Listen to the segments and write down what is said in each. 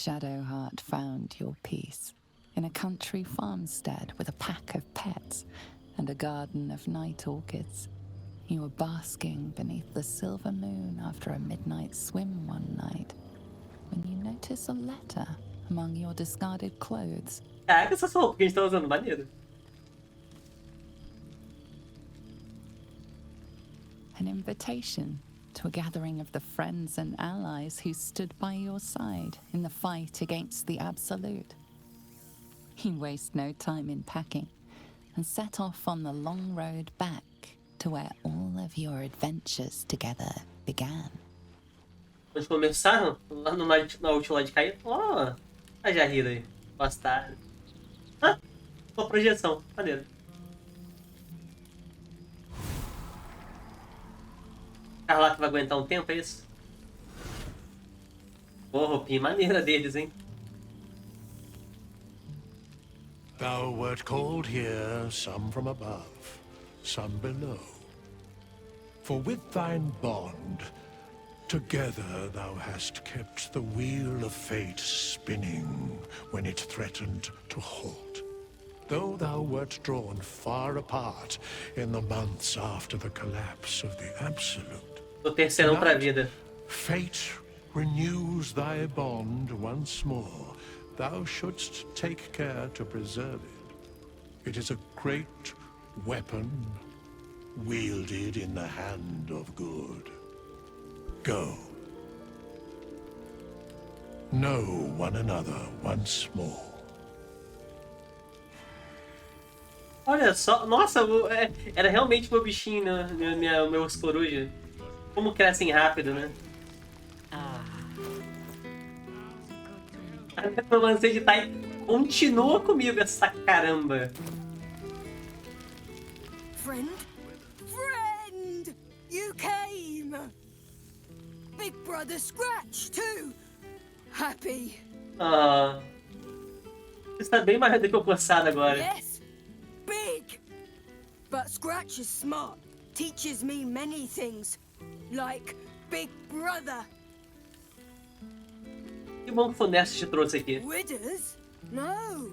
Shadowheart found your peace in a country farmstead with a pack of pets and a garden of night orchids. You were basking beneath the silver moon after a midnight swim one night when you notice a letter among your discarded clothes. Caraca, essa roupa que a gente tá usando, maneiro. An invitation to a gathering of the friends and allies who stood by your side in the fight against the absolute. You waste no time in packing and set off on the long road back to where all of your adventures together began. Onde começaram? Lá na última lá de cair? Ó, a Jahira aí. Bastardo. Ah, uma projeção. Maneiro. Carla que vai aguentar um tempo, é isso? Pô, roupinha maneira deles, hein? Thou wert called here, some from above, some below. For with thine bond, together thou hast kept the wheel of fate spinning when it threatened to halt. Though thou wert drawn far apart in the months after the collapse of the absolute, O terceirão pra vida. fate renews thy bond once more. Thou shouldst take care to preserve it. It is a great weapon wielded in the hand of good. Go. Know one another once more. Olha só, nossa, era realmente meu bichinho, né? Meu coruja. Como crescem rápido, né? A necromancia de Tai continua comigo, essa caramba. Friend? Friend! You came! Big brother Scratch, too! Happy. Ah. Está bem mais do que o coçado agora. Yes, big! But Scratch is smart. Teaches me many things. Like Big Brother. Que bom que o Funeste te trouxe aqui. Withers? No.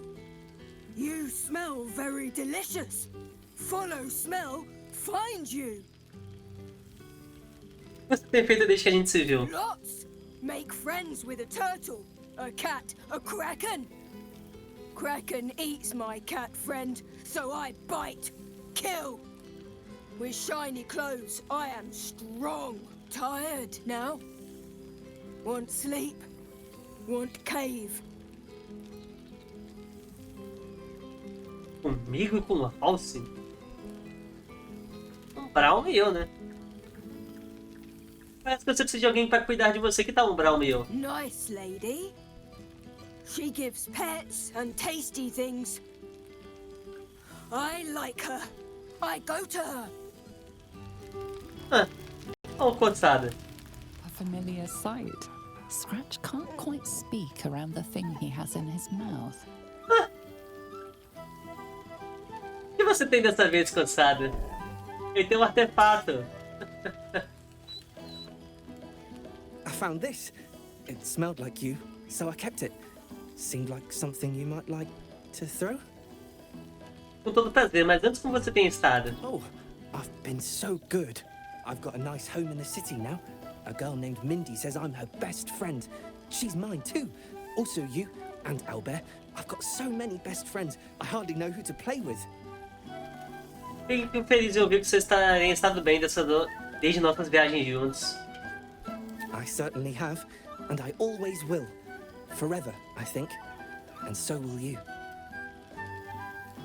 You smell very delicious. Follow smell, find you. O que você tem feito desde que a gente se viu? Lots. Make friends with a turtle, a cat, a kraken. Kraken eats my cat friend, so I bite, kill. With shiny clothes, I am strong. Tired now. Want sleep. Want cave. Comigo e com o Halsey? Um Brown e eu, né? Parece que você precisa de alguém pra cuidar de você. Que tal um Brown e eu? Nice lady. She gives pets and tasty things. I like her. I go to her. Ah, uma coçada. A familiar sight. Scratch can't quite speak around the thing he has in his mouth. O que você tem dessa vez, coçada? Ele tem um artefato. I found this. It smelled like you, so I kept it. Seemed like something you might like to throw? Com todo prazer, mas antes como você tem estado? Oh, I've been so good. I've got a nice home in the city now. A girl named Mindy says I'm her best friend. She's mine too. Also you and Albert. I've got so many best friends, I hardly know who to play with. Fico feliz em ouvir que vocês têm estado bem desde nossas viagens juntos. I certainly have, and I always will. Forever, I think. And so will you.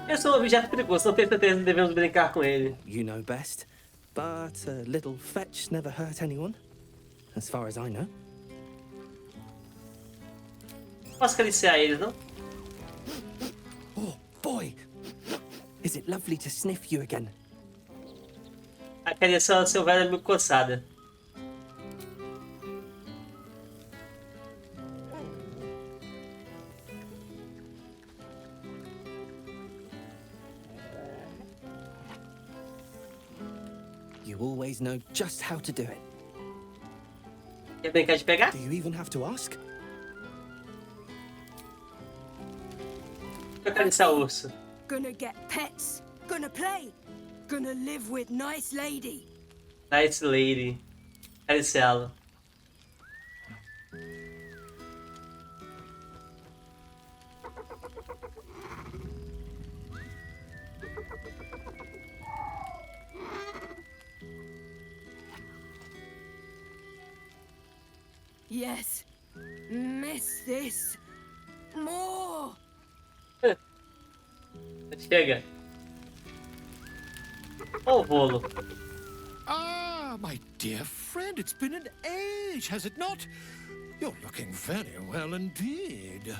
Eu sou um objeto perigoso, não tenho certeza que devemos brincar com ele. You know best. But a little fetch never hurt anyone, as far as I know. Posso acariciar eles, não? Oh, boy! Is it lovely to sniff you again? Acariciar o seu velho amigo coçada. You always know just how to do it. Quer brincar de pegar? Do you even have to ask? Vou acariciar o urso. Gonna get pets. Gonna play. Gonna live with nice lady. Nice lady. Acariciá-lo. Yes. Miss this. More. Chega. Ó o bolo. Ah, my dear friend, it's been an age, has it not? You're looking very well indeed.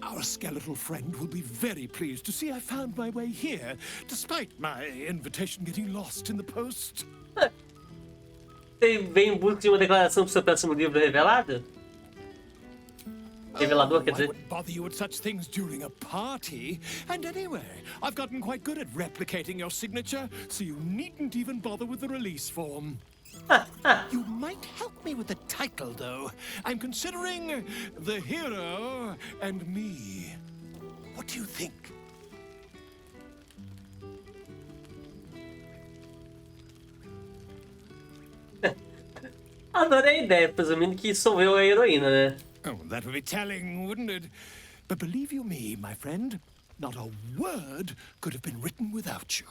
Our skeletal friend will be very pleased to see I found my way here, despite my invitation getting lost in the post. Você vem em busca de uma declaração pro seu próximo livro revelado? Revelador, quer I dizer. wouldn't bother you with such things during a party. And anyway, I've gotten quite good at replicating your signature, so you needn't even bother with the release form. You might help me with the title, though. I'm considering The Hero and Me. What do you think? Adorei a ideia, presumindo que sou eu a heroína, né? Oh, that would be telling, wouldn't it? But believe you me, my friend, not a word could have been written without you.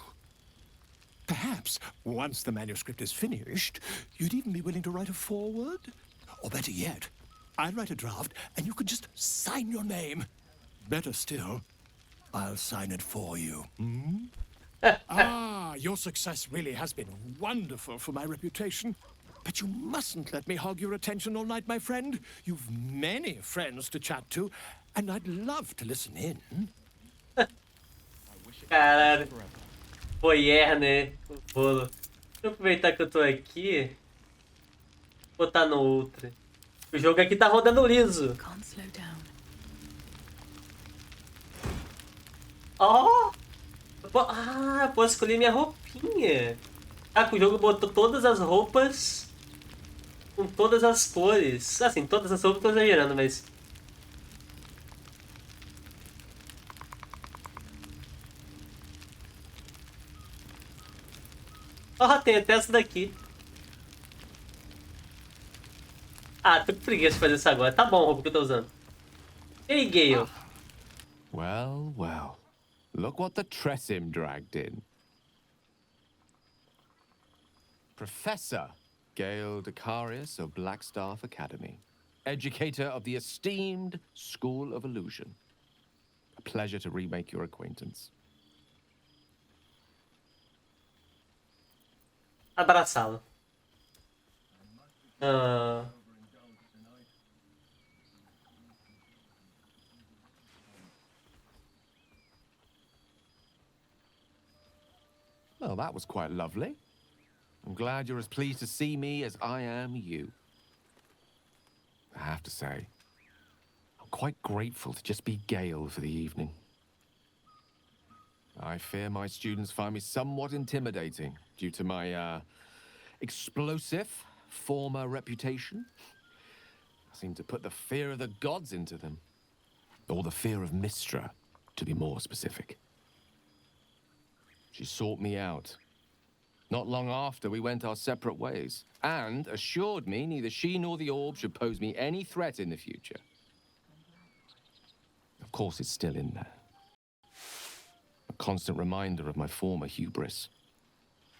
Perhaps, once the manuscript is finished, you'd even be willing to write a foreword? Or better yet, I'll write a draft and you could just sign your name. Better still, I'll sign it for you. Hmm? Your success really has been wonderful for my reputation. But you mustn't let me hog your attention all night, my friend. You've many friends to chat to, and I'd love to listen in. Caralho. Voyeur, né? O bolo. Deixa eu aproveitar que eu tô aqui. Botar no outro. O jogo aqui tá rodando liso. Can't slow down. Ó! Eu posso escolher minha roupinha. Ah, que o jogo botou todas as roupas com todas as cores. Assim, todas as roupas, tô exagerando, mas... Ó, tem até essa daqui. Ah, tô com preguiça de fazer isso agora. Tá bom a roupa que eu tô usando. E aí, Gale? Well, well. Look what the Tressim dragged in. Professor Gale Decarius of Blackstaff Academy. Educator of the esteemed School of Illusion. A pleasure to remake your acquaintance. Abraçá-lo. Ah... Well, that was quite lovely. I'm glad you're as pleased to see me as I am you. I have to say, I'm quite grateful to just be Gale for the evening. I fear my students find me somewhat intimidating due to my, explosive former reputation. I seem to put the fear of the gods into them. Or the fear of Mistra, to be more specific. She sought me out. Not long after, we went our separate ways, and assured me neither she nor the orb should pose me any threat in the future. Of course, it's still in there. A constant reminder of my former hubris.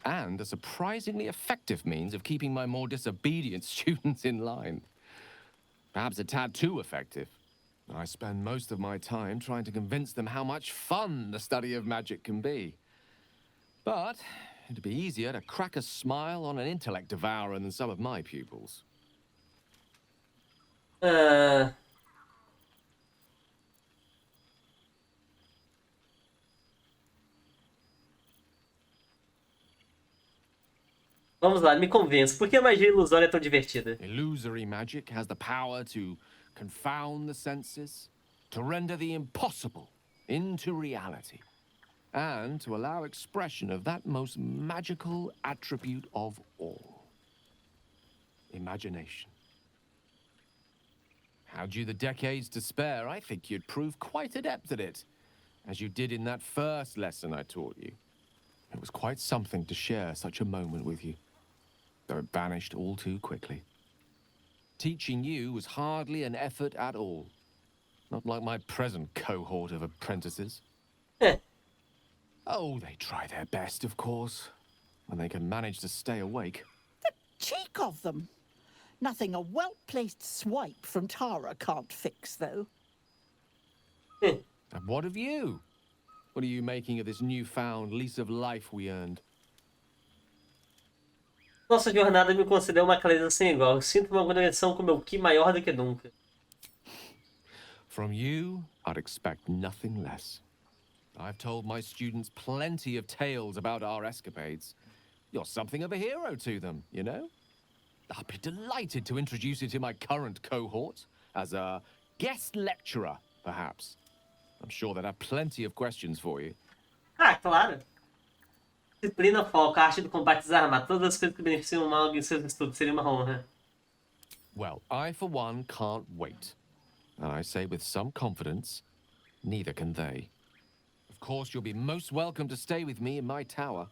And a surprisingly effective means of keeping my more disobedient students in line. Perhaps a tad too effective. I spend most of my time trying to convince them how much fun the study of magic can be. But it'd be easier to crack a smile on an intellect devourer than some of my pupils. Vamos lá, me convença. Por que a magia ilusória é tão divertida? Illusory magic has the power to confound the senses, to render the impossible into reality, and to allow expression of that most magical attribute of all. Imagination. Had you the decades to spare, I think you'd prove quite adept at it. as you did in that first lesson I taught you. It was quite something to share such a moment with you, though it vanished all too quickly. Teaching you was hardly an effort at all. Not like my present cohort of apprentices. Oh, they try their best, of course, when they can manage to stay awake. The cheek of them! Nothing a well-placed swipe from Tara can't fix, though. And what of you? What are you making of this newfound lease of life we earned? Nossa jornada me concedeu uma clareza sem igual. Sinto uma conexão com meu ki maior do que nunca. From you, I'd expect nothing less. I've told my students plenty of tales about our escapades. You're something of a hero to them, you know? I'll be delighted to introduce you to my current cohort as a guest lecturer, perhaps. I'm sure they'll have plenty of questions for you. Ah, claro. Disciplina, foco, arte do combate desarmado. Todas as coisas que beneficiam o mal em seus estudos. Seria uma honra. Well, I, for one, can't wait. And I say with some confidence, neither can they. Of course, you'll be most welcome to stay with me in my tower.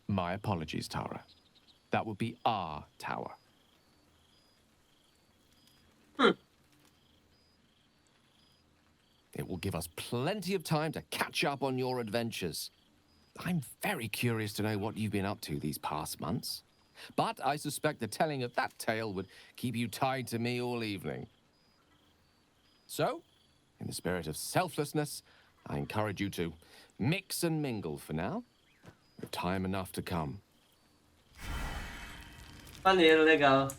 My apologies, Tara. That would be our tower. It will give us plenty of time to catch up on your adventures. I'm very curious to know what you've been up to these past months. But I suspect the telling of that tale would keep you tied to me all evening. So, in the spirit of selflessness, I encourage you to mix and mingle for now, with time enough to come. Maneiro, legal.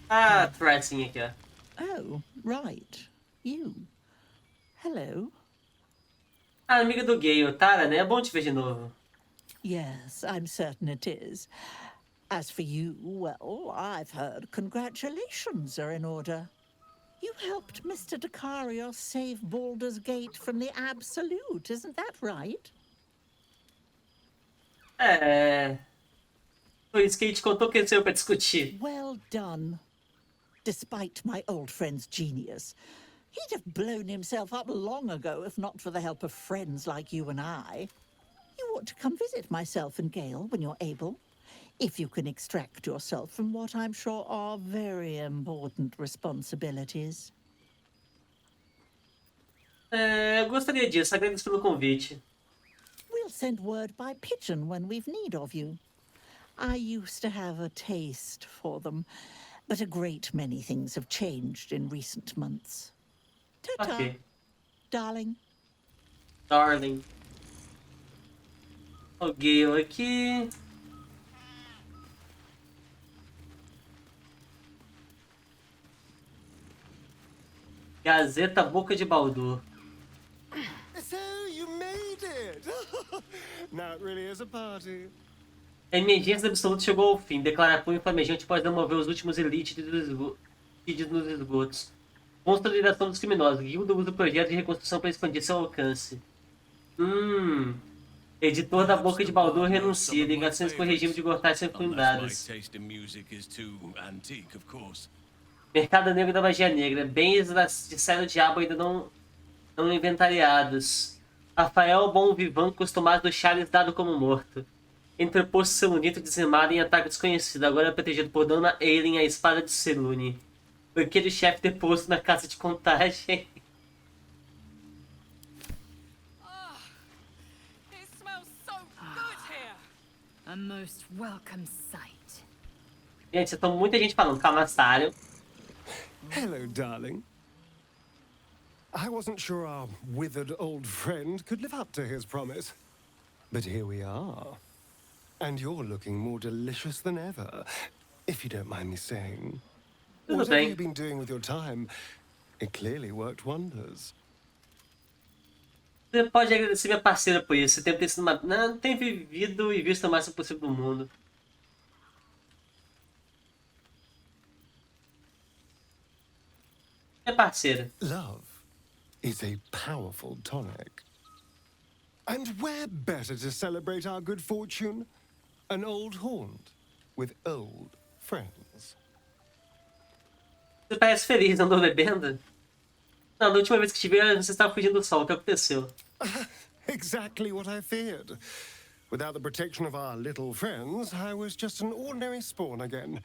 Ah, traição aqui, ó. Oh, right. You. Hello. Ah, amiga do Gale, Tara, né? É bom te ver de novo. Yes, I'm certain it is. As for you, well, I've heard congratulations are in order. You helped Mr. Dicarios save Baldur's Gate from the absolute, isn't that right? Foi isso que a gente contou que saiu pra discutir. Well done. Despite my old friend's genius, he'd have blown himself up long ago if not for the help of friends like you and I. You ought to come visit myself and Gale when you're able, if you can extract yourself from what I'm sure are very important responsibilities. Eu gostaria disso. Agradeço pelo convite. We'll send word by pigeon when we've need of you. I used to have a taste for them, but a great many things have changed in recent months. Ta-ta, Ok. darling. Darling. O Gale aqui. Gazeta Boca de Baldur. So you made it! Now it really is a party. A emergência absoluta chegou ao fim. Declara punho flamejante após demover os últimos elites nos esgotos. Consolidação dos criminosos. Guilda usa o projeto de reconstrução para expandir seu alcance. Editor da Boca de Baldur renuncia. Ligações com o regime de Gortat são fundadas. Mercado Negro da Magia Negra. Bens de Saia do Diabo ainda não inventariados. Rafael Bom Vivant, costumado do Charles dado como morto. Entreposto Selunito dizimado em ataque desconhecido. Agora é protegido por Dona Eileen, a espada de Selune. Banqueiro-chefe deposto na casa de contagem. It smells so good here. A most welcome sight. Gente, tem muita gente falando. Camassário. Hello, darling. I wasn't sure our withered old friend could live up to his promise. But here we are. And you're looking more delicious than ever, if you don't mind me saying. Tudo Whatever bem. you've been doing with your time, it clearly worked wonders. Você pode agradecer minha parceira por isso. Esse tempo tem sido uma... Não, tem vivido e visto o máximo possível do mundo. Minha parceira. Love is a powerful tonic. And where better to celebrate our good fortune? An old haunt, with old friends. Você parece feliz, andou bebendo? Não, da última vez que te vi, você estava fugindo do sol. O que aconteceu? Exactly what I feared. Without the protection of our little friends, I was just an ordinary spawn again,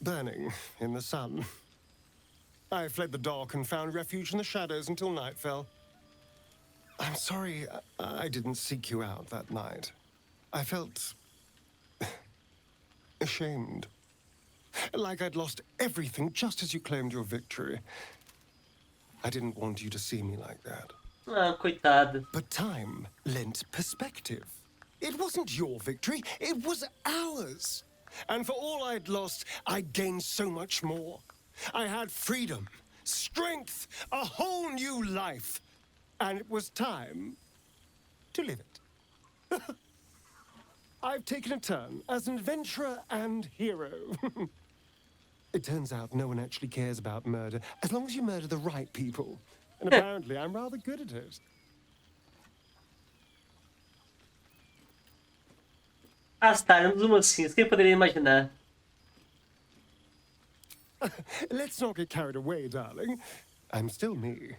burning in the sun. I fled the dock and found refuge in the shadows until night fell. I'm sorry I didn't seek you out that night. I felt ashamed. Like I'd lost everything just as you claimed your victory. I didn't want you to see me like that. Ah, coitado. But time lent perspective. It wasn't your victory, it was ours. And for all I'd lost, I'd gained so much more. I had freedom, strength, a whole new life. And it was time to live it. I've taken a turn as an adventurer and hero. It turns out no one actually cares about murder, as long as you murder the right people. And apparently I'm rather good at it. Astar, dos mocinhos. Quem poderia imaginar? Let's not get carried away, darling. I'm still me.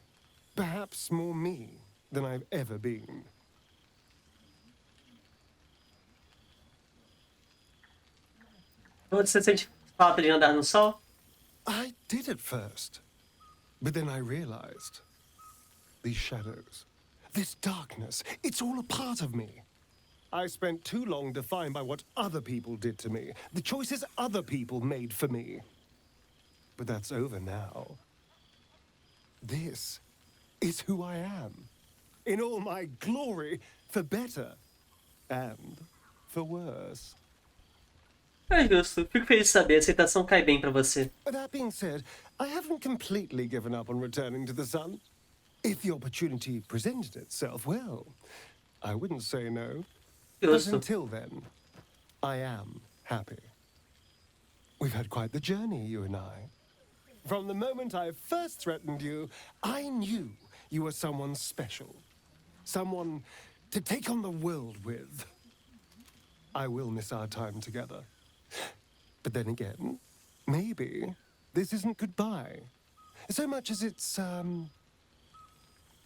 Perhaps more me than I've ever been. Você sente falta de andar no sol? I did at first. But then I realized. These shadows, this darkness, it's all a part of me. I spent too long defined by what other people did to me, the choices other people made for me. But that's over now. This is who I am. In all my glory, for better and for worse. É justo. Fico feliz de saber. A aceitação cai bem pra você. That being said, I haven't completely given up on returning to the sun. If the opportunity presented itself, well, I wouldn't say no. But Justo. until then, I am happy. We've had quite the journey, you and I. From the moment I first threatened you, I knew you were someone special. Someone to take on the world with. I will miss our time together. But then again, maybe this isn't goodbye. So much as it's,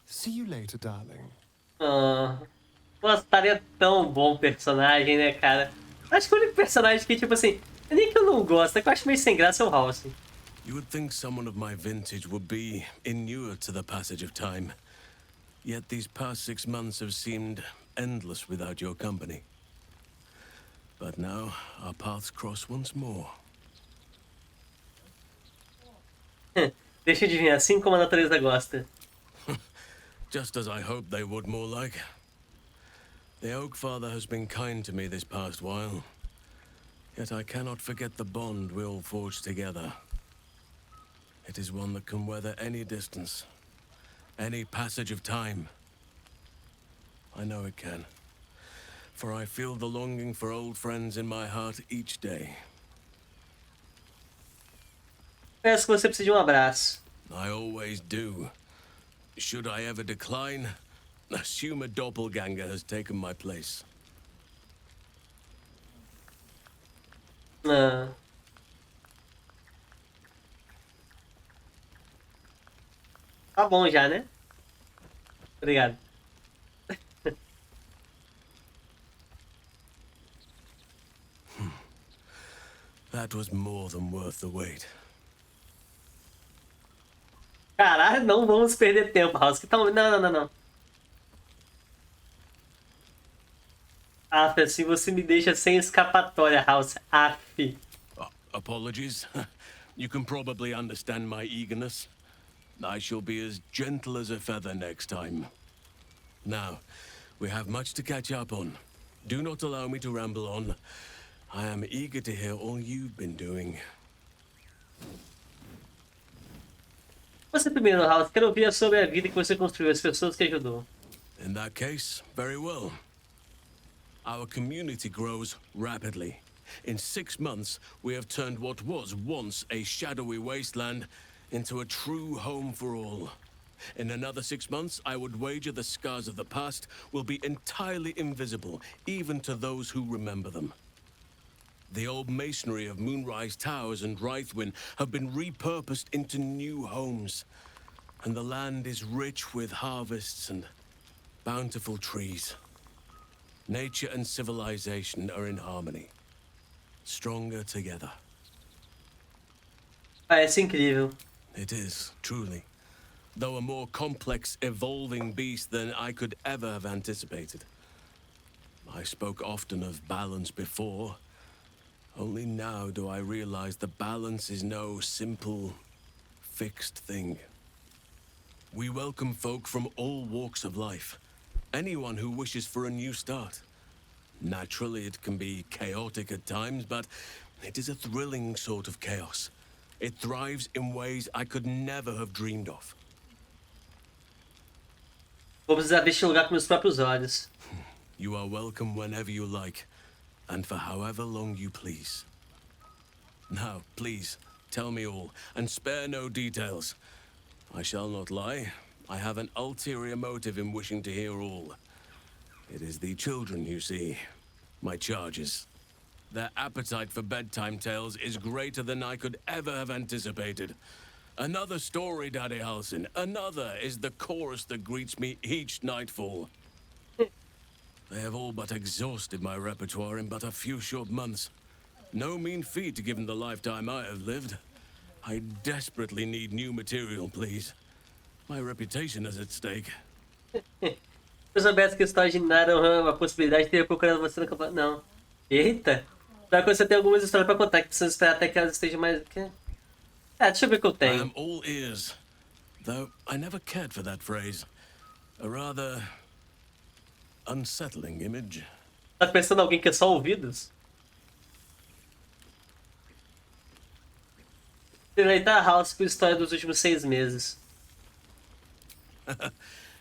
see you later, darling. Ah, o Astar é tão bom personagem, né, cara? Acho que o único personagem que, tipo assim, nem que eu não gosto, é que eu acho meio sem graça é o House. You would think someone of my vintage would be inured to the passage of time. Yet these past 6 months have seemed endless without your company. But now, our paths cross once more. Deixa eu adivinhar, assim como a natureza gosta. Just as I hoped they would, more like. The Oak Father has been kind to me this past while. Yet I cannot forget the bond we all forged together. It is one that can weather any distance, any passage of time. I know it can, for I feel the longing for old friends in my heart each day. Parece que você precisa de um abraço. I always do. Should I ever decline, assume a doppelganger has taken my place. Ah. Tá bom já, né? Obrigado. That was more than worth the wait. Caralho, não vamos perder tempo, House. Que tal... Não. Aff, assim você me deixa sem escapatória, House. Aff. Apologies. You can probably understand my eagerness. I shall be as gentle as a feather next time. Now, we have much to catch up on. Do not allow me to ramble on. I am eager to hear all you've been doing. Você primeiro, House. Quero ouvir sobre a vida que você construiu, as pessoas que ajudou. In that case, very well. Our community grows rapidly. In 6 months, we have turned what was once a shadowy wasteland into a true home for all. In another 6 months, I would wager the scars of the past will be entirely invisible, even to those who remember them. The old masonry of Moonrise Towers and Rythwin have been repurposed into new homes. And the land is rich with harvests and bountiful trees. Nature and civilization are in harmony. Stronger together. Parece incrível. It is, truly. Though a more complex, evolving beast than I could ever have anticipated. I spoke often of balance before. Only now do I realize the balance is no simple, fixed thing. We welcome folk from all walks of life. Anyone who wishes for a new start. Naturally, it can be chaotic at times, but it is a thrilling sort of chaos. It thrives in ways I could never have dreamed of. Vou precisar ver este lugar com meus próprios olhos. You are welcome whenever you like, and for however long you please. Now, please, tell me all, and spare no details. I shall not lie. I have an ulterior motive in wishing to hear all. It is the children, you see. My charges. Their appetite for bedtime tales is greater than I could ever have anticipated. Another story, Daddy Halsin. Another is the chorus that greets me each nightfall. They have all but exhausted my repertoire in but a few short months. No mean feat given the lifetime I have lived. I desperately need new material, please. My reputation is at stake. Se eu soubesse que histórias de nada é uma possibilidade, teria procurado você no campeonato. Não. Eita! Pior que você tem algumas histórias pra contar, que precisa esperar até que elas estejam mais... deixa eu ver o que eu I tenho. am all ears. Though I never cared for that phrase. A rather unsettling image. Tá pensando em alguém que é só ouvidos? Aproveitar a House por história dos últimos 6 meses.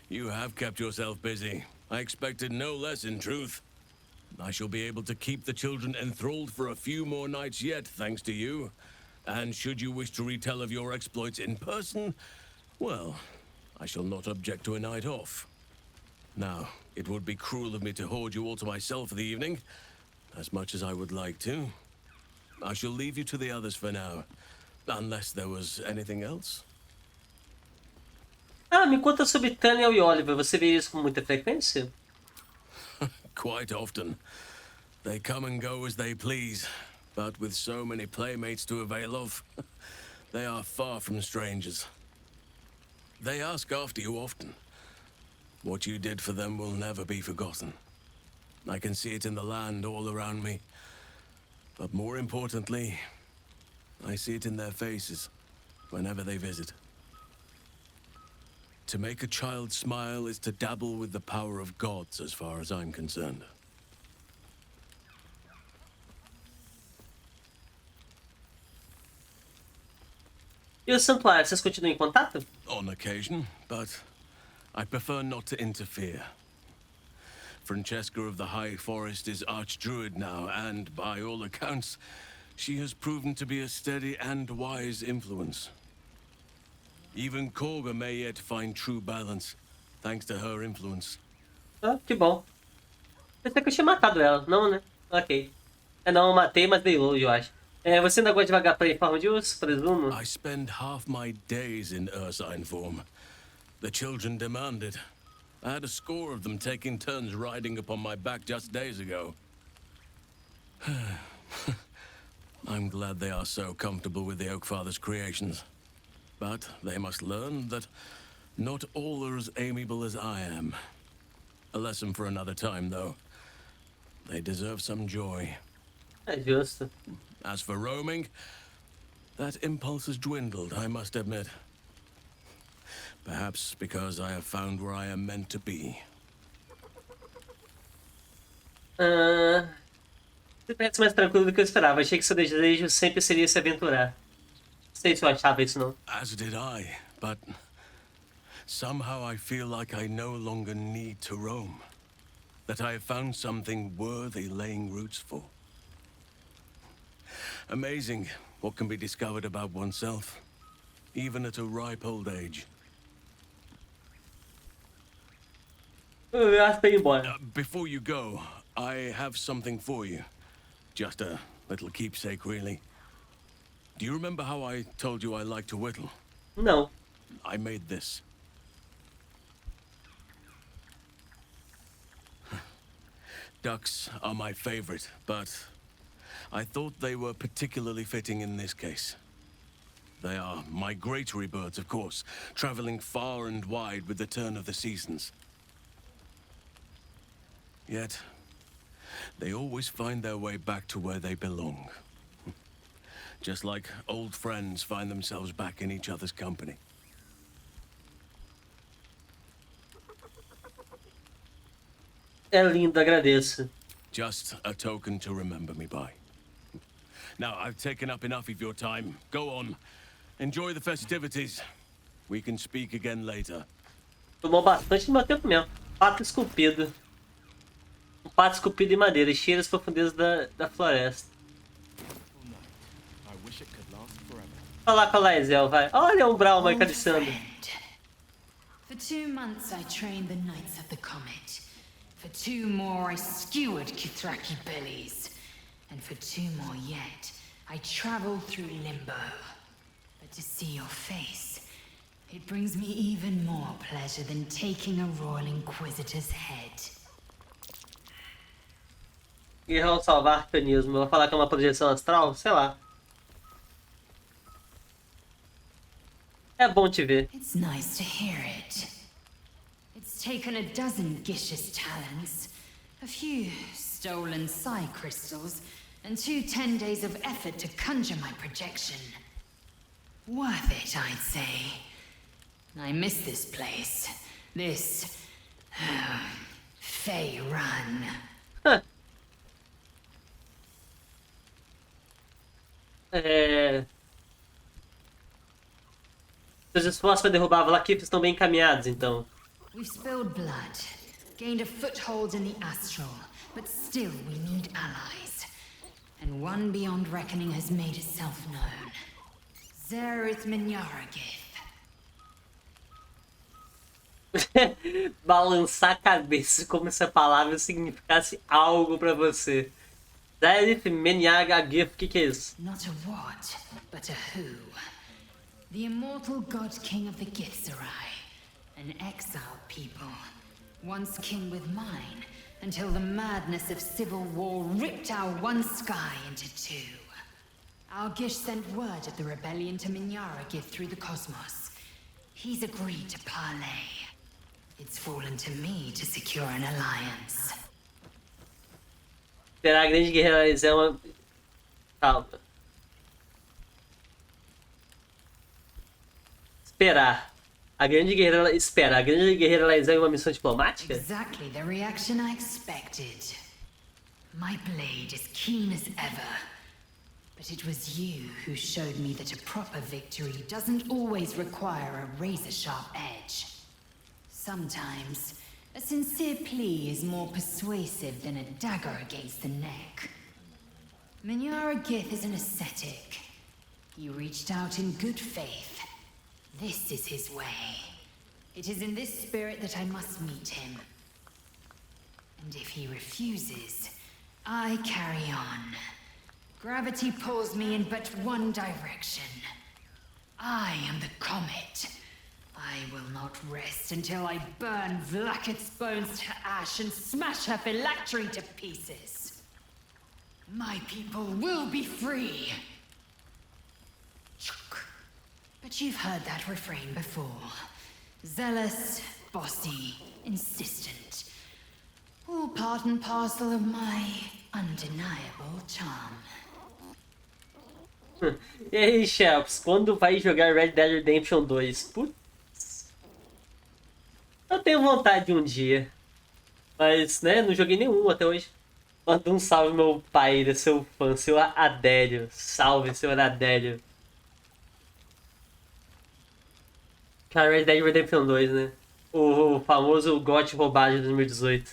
You have kept yourself busy. I expected no less, in truth. I shall be able to keep the children enthralled for a few more nights yet, thanks to you. And should you wish to retell of your exploits in person, well, I shall not object to a night off. Now, it would be cruel of me to hoard you all to myself for the evening, as much as I would like to. I shall leave you to the others for now, unless there was anything else. Me conta sobre Tanya e Oliver. Você vê isso com muita frequência? Quite often. They come and go as they please, but with so many playmates to avail of, they are far from strangers. They ask after you often. What you did for them will never be forgotten. I can see it in the land all around me. But more importantly, I see it in their faces whenever they visit. To make a child smile is to dabble with the power of gods, as far as I'm concerned. E os santuários, vocês continuam em contato? On occasion, but I prefer not to interfere. Francesca of the High Forest is Archdruid now, and by all accounts, she has proven to be a steady and wise influence. Even Korga may yet find true balance, thanks to her influence. Que bom. Pensei que eu tinha matado ela. Não, né? Ok. Não, eu matei, mas dei longe, eu acho. Você ainda gosta de vagar em forma de urso, presumo? I spend half my days in ursine form. The children demand it. I had a score of them taking turns riding upon my back just days ago. I'm glad they are so comfortable with the Oakfather's creations. But they must learn that not all are as amiable as I am. A lesson for another time, though. They deserve some joy. Justo. As for roaming, that impulse has dwindled, I must admit. Perhaps because I have found where I am meant to be. Você parece mais tranquilo do que eu esperava. Achei que seu desejo sempre seria se aventurar. Não sei se eu achava isso, não. As did I, but somehow I feel like I no longer need to roam. That I have found something worthy laying roots for. Amazing what can be discovered about oneself, even at a ripe old age. Eu acho que ir embora. Before you go, I have something for you. Just a little keepsake, really. Do you remember how I told you I like to whittle? Não. I made this. Ducks are my favorite, but I thought they were particularly fitting in this case. They are migratory birds, of course, traveling far and wide with the turn of the seasons. Yet, they always find their way back to where they belong. Just like old friends find themselves back in each other's company. É lindo, agradeço. Just a token to remember me by. Now, I've taken up enough of your time. Go on. Enjoy the festivities. We can speak again later. Tomou bastante do meu tempo mesmo. Pato esculpido. Um pato esculpido em madeira. Cheira as profundezas da floresta. Falar com a Laezel, vai. Olha o Braum acariciando. For 2 months I trained the Knights of the Comet. For 2 more I skewered Kithraki bellies. And for 2 more yet, I traveled through Limbo. But to see your face, it brings me even more pleasure than taking a Royal Inquisitor's head. Guerreiro salvar arcanismo. Ela falar que é uma projeção astral? Sei lá. É bom te ver. It's nice to hear it. It's taken a dozen Gish's talents, a few stolen psi crystals, and 2 10 days of effort to conjure my projection. Worth it, I'd say. I miss this place. This... Fey Run. Seus esforços para derrubar a Valakith estão bem encaminhados, então. We've spilled blood, gained a foothold in the astral, but still we need allies. And one beyond reckoning has made itself known. Zerith Minyaragith. Balançar a cabeça como se a palavra significasse algo pra você. Zerith Minyaragith, o que é isso? Not a what, but a who. The immortal god king of the Githzerai. An exiled people. Once kin with mine, until the madness of civil war ripped our one sky into 2. Our Gish sent word of the rebellion to Minyaragith through the cosmos. He's agreed to parley. It's fallen to me to secure an alliance. Será a grande guerreira Laezel uma... Calma. Esperar. A grande guerreira... Espera, a grande guerreira Laezel em uma missão diplomática? Exactly the reaction I expected. My blade is keen as ever. But it was you who showed me that a proper victory doesn't always require a razor-sharp edge. Sometimes, a sincere plea is more persuasive than a dagger against the neck. Minyaragith is an ascetic. He reached out in good faith. This is his way. It is in this spirit that I must meet him. And if he refuses, I carry on. Gravity pulls me in but one direction. I am the comet. I will not rest until I burn Vlaakith's bones to ash and smash her phylactery to pieces. My people will be free. But you've heard that refrain before. Zealous, bossy, insistent. All part and parcel of my undeniable charm. E aí, Shelps, quando vai jogar Red Dead Redemption 2? Putz. Eu tenho vontade de um dia. Mas, né, não joguei nenhum até hoje. Manda um salve, meu pai, ele é seu fã, seu Adélio. Salve, seu Adélio. Cara, Red Dead Redemption 2, né? O famoso GOT roubado de 2018.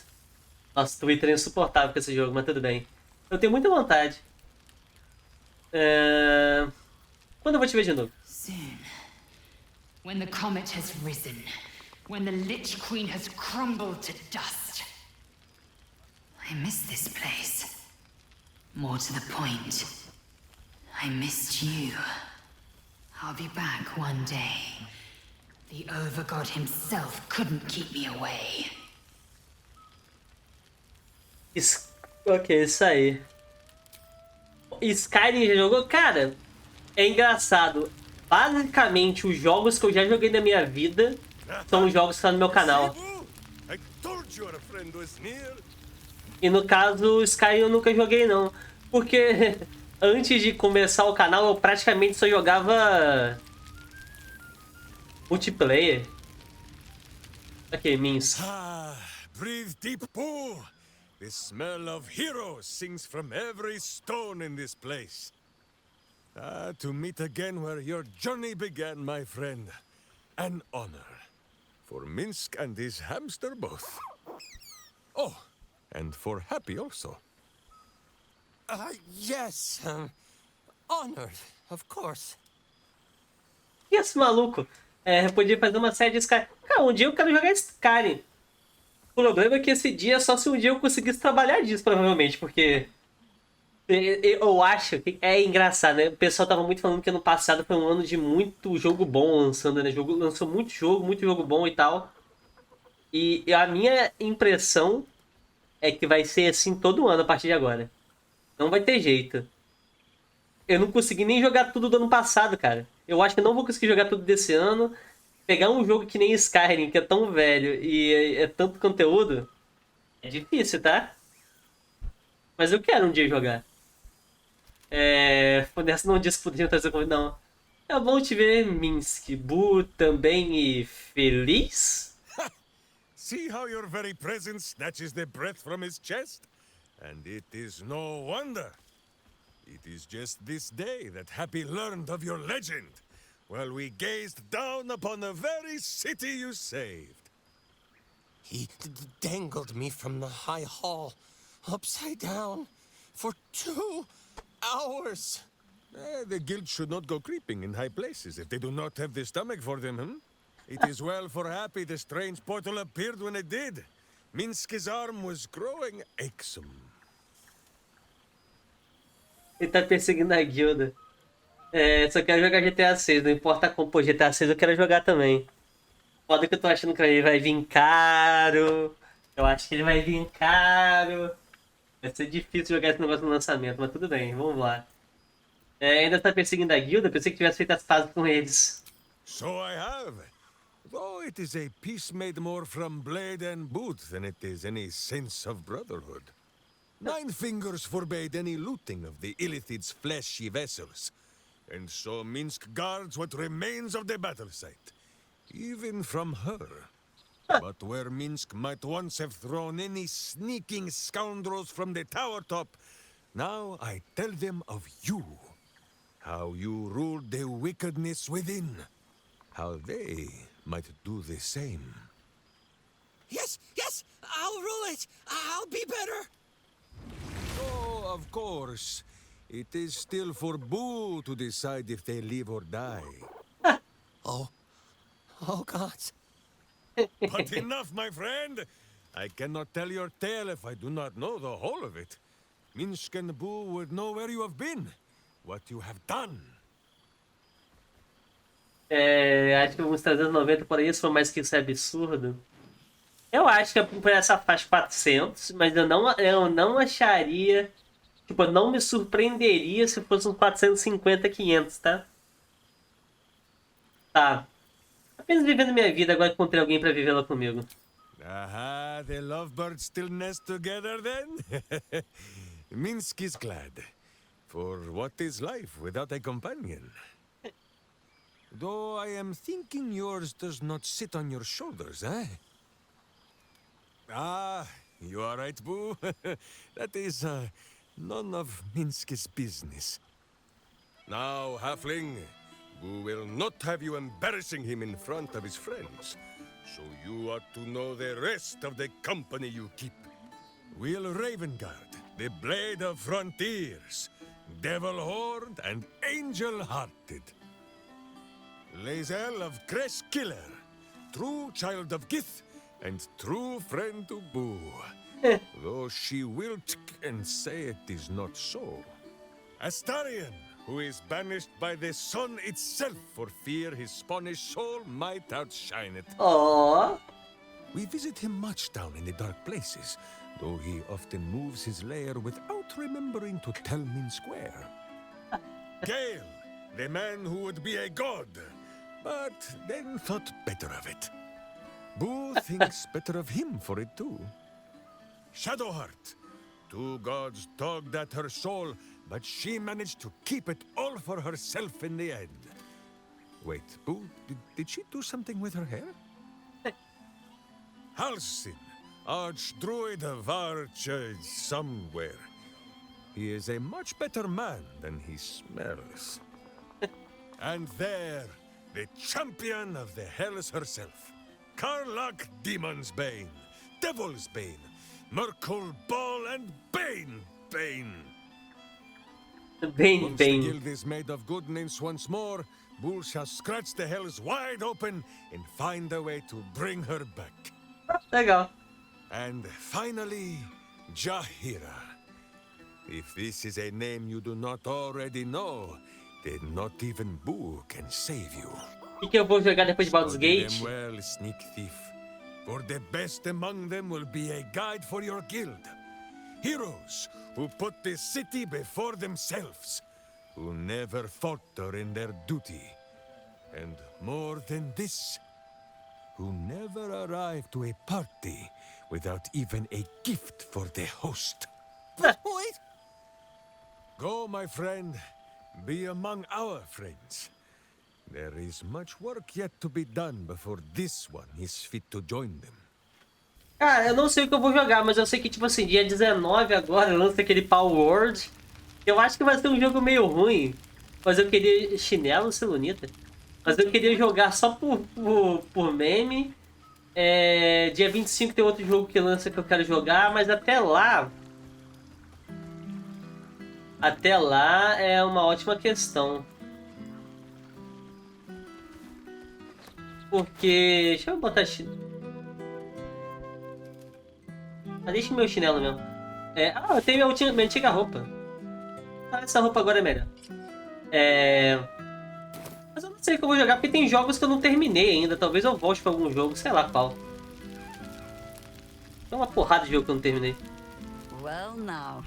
Nossa, Twitter é insuportável com esse jogo, mas tudo bem. Eu tenho muita vontade. Quando eu vou te ver de novo? Soon. When the comet has risen. When the Lich Queen has crumbled to dust. I miss this place. More to the point, I missed you. I'll be back one day. The Overgod himself couldn't keep me away. Ok, isso aí. Skyrim já jogou? Cara, é engraçado. Basicamente, os jogos que eu já joguei na minha vida são os jogos que estão no meu canal. E no caso, Skyrim eu nunca joguei não. Porque antes de começar o canal, eu praticamente só jogava multiplayer. Ok, Minsk. Breathe deep, Boo. The smell of heroes sings from every stone in this place. To meet again where your journey began, my friend. An honor. For Minsk and his hamster both. Oh, and for Happy also. Yes. Honored, of course. E esse maluco? Podia fazer uma série de Skyrim. Cara, um dia eu quero jogar Skyrim. O problema é que esse dia é só se um dia eu conseguisse trabalhar disso, provavelmente, porque eu acho que é engraçado, né? O pessoal tava muito falando que ano passado foi um ano de muito jogo bom lançando, né? Lançou muito jogo bom e tal. E a minha impressão é que vai ser assim todo ano a partir de agora. Não vai ter jeito. Eu não consegui nem jogar tudo do ano passado, cara. Eu acho que eu não vou conseguir jogar tudo desse ano. Pegar um jogo que nem Skyrim, que é tão velho e é tanto conteúdo, é difícil, tá? Mas eu quero um dia jogar. Nessa não disse que podia trazer comigo, não. É bom te ver, Minsk. Bu também e feliz? See how your very presence snatches the breath from his chest? And it is no wonder. It is just this day that Happy learned of your legend, while we gazed down upon the very city you saved. He dangled me from the high hall, upside down, for 2 hours. The guild should not go creeping in high places if they do not have the stomach for them, hmm? It is well for Happy the strange portal appeared when it did. Minsk's arm was growing achesome. Ele tá perseguindo a guilda. Só quero jogar GTA 6, não importa como. Pô, GTA 6 eu quero jogar também. Foda que eu tô achando que ele vai vir caro. Eu acho que ele vai vir caro. Vai ser difícil jogar esse negócio no lançamento, mas tudo bem, vamos lá. Ainda tá perseguindo a guilda? Pensei que tivesse feito as pazes com eles. So I have. Though it is a peace made more from blade and boot than it is any sense of brotherhood. Nine Fingers forbade any looting of the Illithid's fleshy vessels, and so Minsk guards what remains of the battle site, even from her. But where Minsk might once have thrown any sneaking scoundrels from the tower top, now I tell them of you. How you ruled the wickedness within. How they might do the same. Yes, I'll rule it. I'll be better. Oh, of course. It is still for Boo to decide if they live or die. Oh gods. But enough, my friend! I cannot tell your tale if I do not know the whole of it. Minsk and Boo would know where you have been, what you have done. Acho que uns 390 por isso, foi mais que isso é absurdo. Eu acho que por essa faixa 400, mas eu não acharia... Tipo, eu não me surpreenderia se fosse uns 450, 500, tá? Tá. Apenas vivendo minha vida, agora encontrei alguém pra vivê-la comigo. Aha, the lovebirds still nest together then? Minsk is glad. For what is life without a companion? Though I am thinking yours does not sit on your shoulders, eh? Ah, you are right, Boo. That is none of Minsk's business. Now, Halfling, Boo will not have you embarrassing him in front of his friends. So you ought to know the rest of the company you keep. Will Ravengard, the Blade of Frontiers, Devil-Horned and Angel-Hearted. Lae'zel of Creshkiller, true child of Gith and true friend to Boo. though she will and say it is not so. Astarion, who is banished by the sun itself for fear his Spanish soul might outshine it. Oh. We visit him much down in the dark places, though he often moves his lair without remembering to tell me square. Gale, the man who would be a god, but then thought better of it. Boo thinks better of him for it too. Shadowheart, 2 gods tugged at her soul, but she managed to keep it all for herself in the end. Wait, Boo, did she do something with her hair? Halsin, archdruid of Arch somewhere. He is a much better man than he smells. And there, the champion of the Hells herself. Karlach Demon's Bane, Devil's Bane, Merkul Ball and Bane Bane. Bane Once Bane. the guild is made of goodness once more, Bull shall scratch the Hells wide open and find a way to bring her back. Legal. And finally, Jahira. If this is a name you do not already know, then not even Boo can save you. O que eu vou jogar depois de Baldur's Study Gate? them well, sneak thief. For the best among them will be a guide for your guild. Heroes who put the city before themselves, who never falter in their duty. And more than this, who never arrive to a party without even a gift for the host. Wait! Go, my friend. Be among our friends. There is much work yet to be done before this one is fit to join them. Cara, eu não sei o que eu vou jogar, mas eu sei que, tipo assim, dia 19 agora lança aquele Power World. Eu acho que vai ser um jogo meio ruim. Mas eu queria... Chinelo, Celunita? Mas eu queria jogar só por meme. Dia 25 tem outro jogo que lança que eu quero jogar, mas até lá... Até lá é uma ótima questão. Porque... Deixa eu botar chinelo. Deixa meu chinelo mesmo. Eu tenho minha antiga roupa. Essa roupa agora é melhor. Mas eu não sei o que eu vou jogar, porque tem jogos que eu não terminei ainda. Talvez eu volte pra algum jogo, sei lá qual. Tem uma porrada de jogo que eu não terminei. Well now,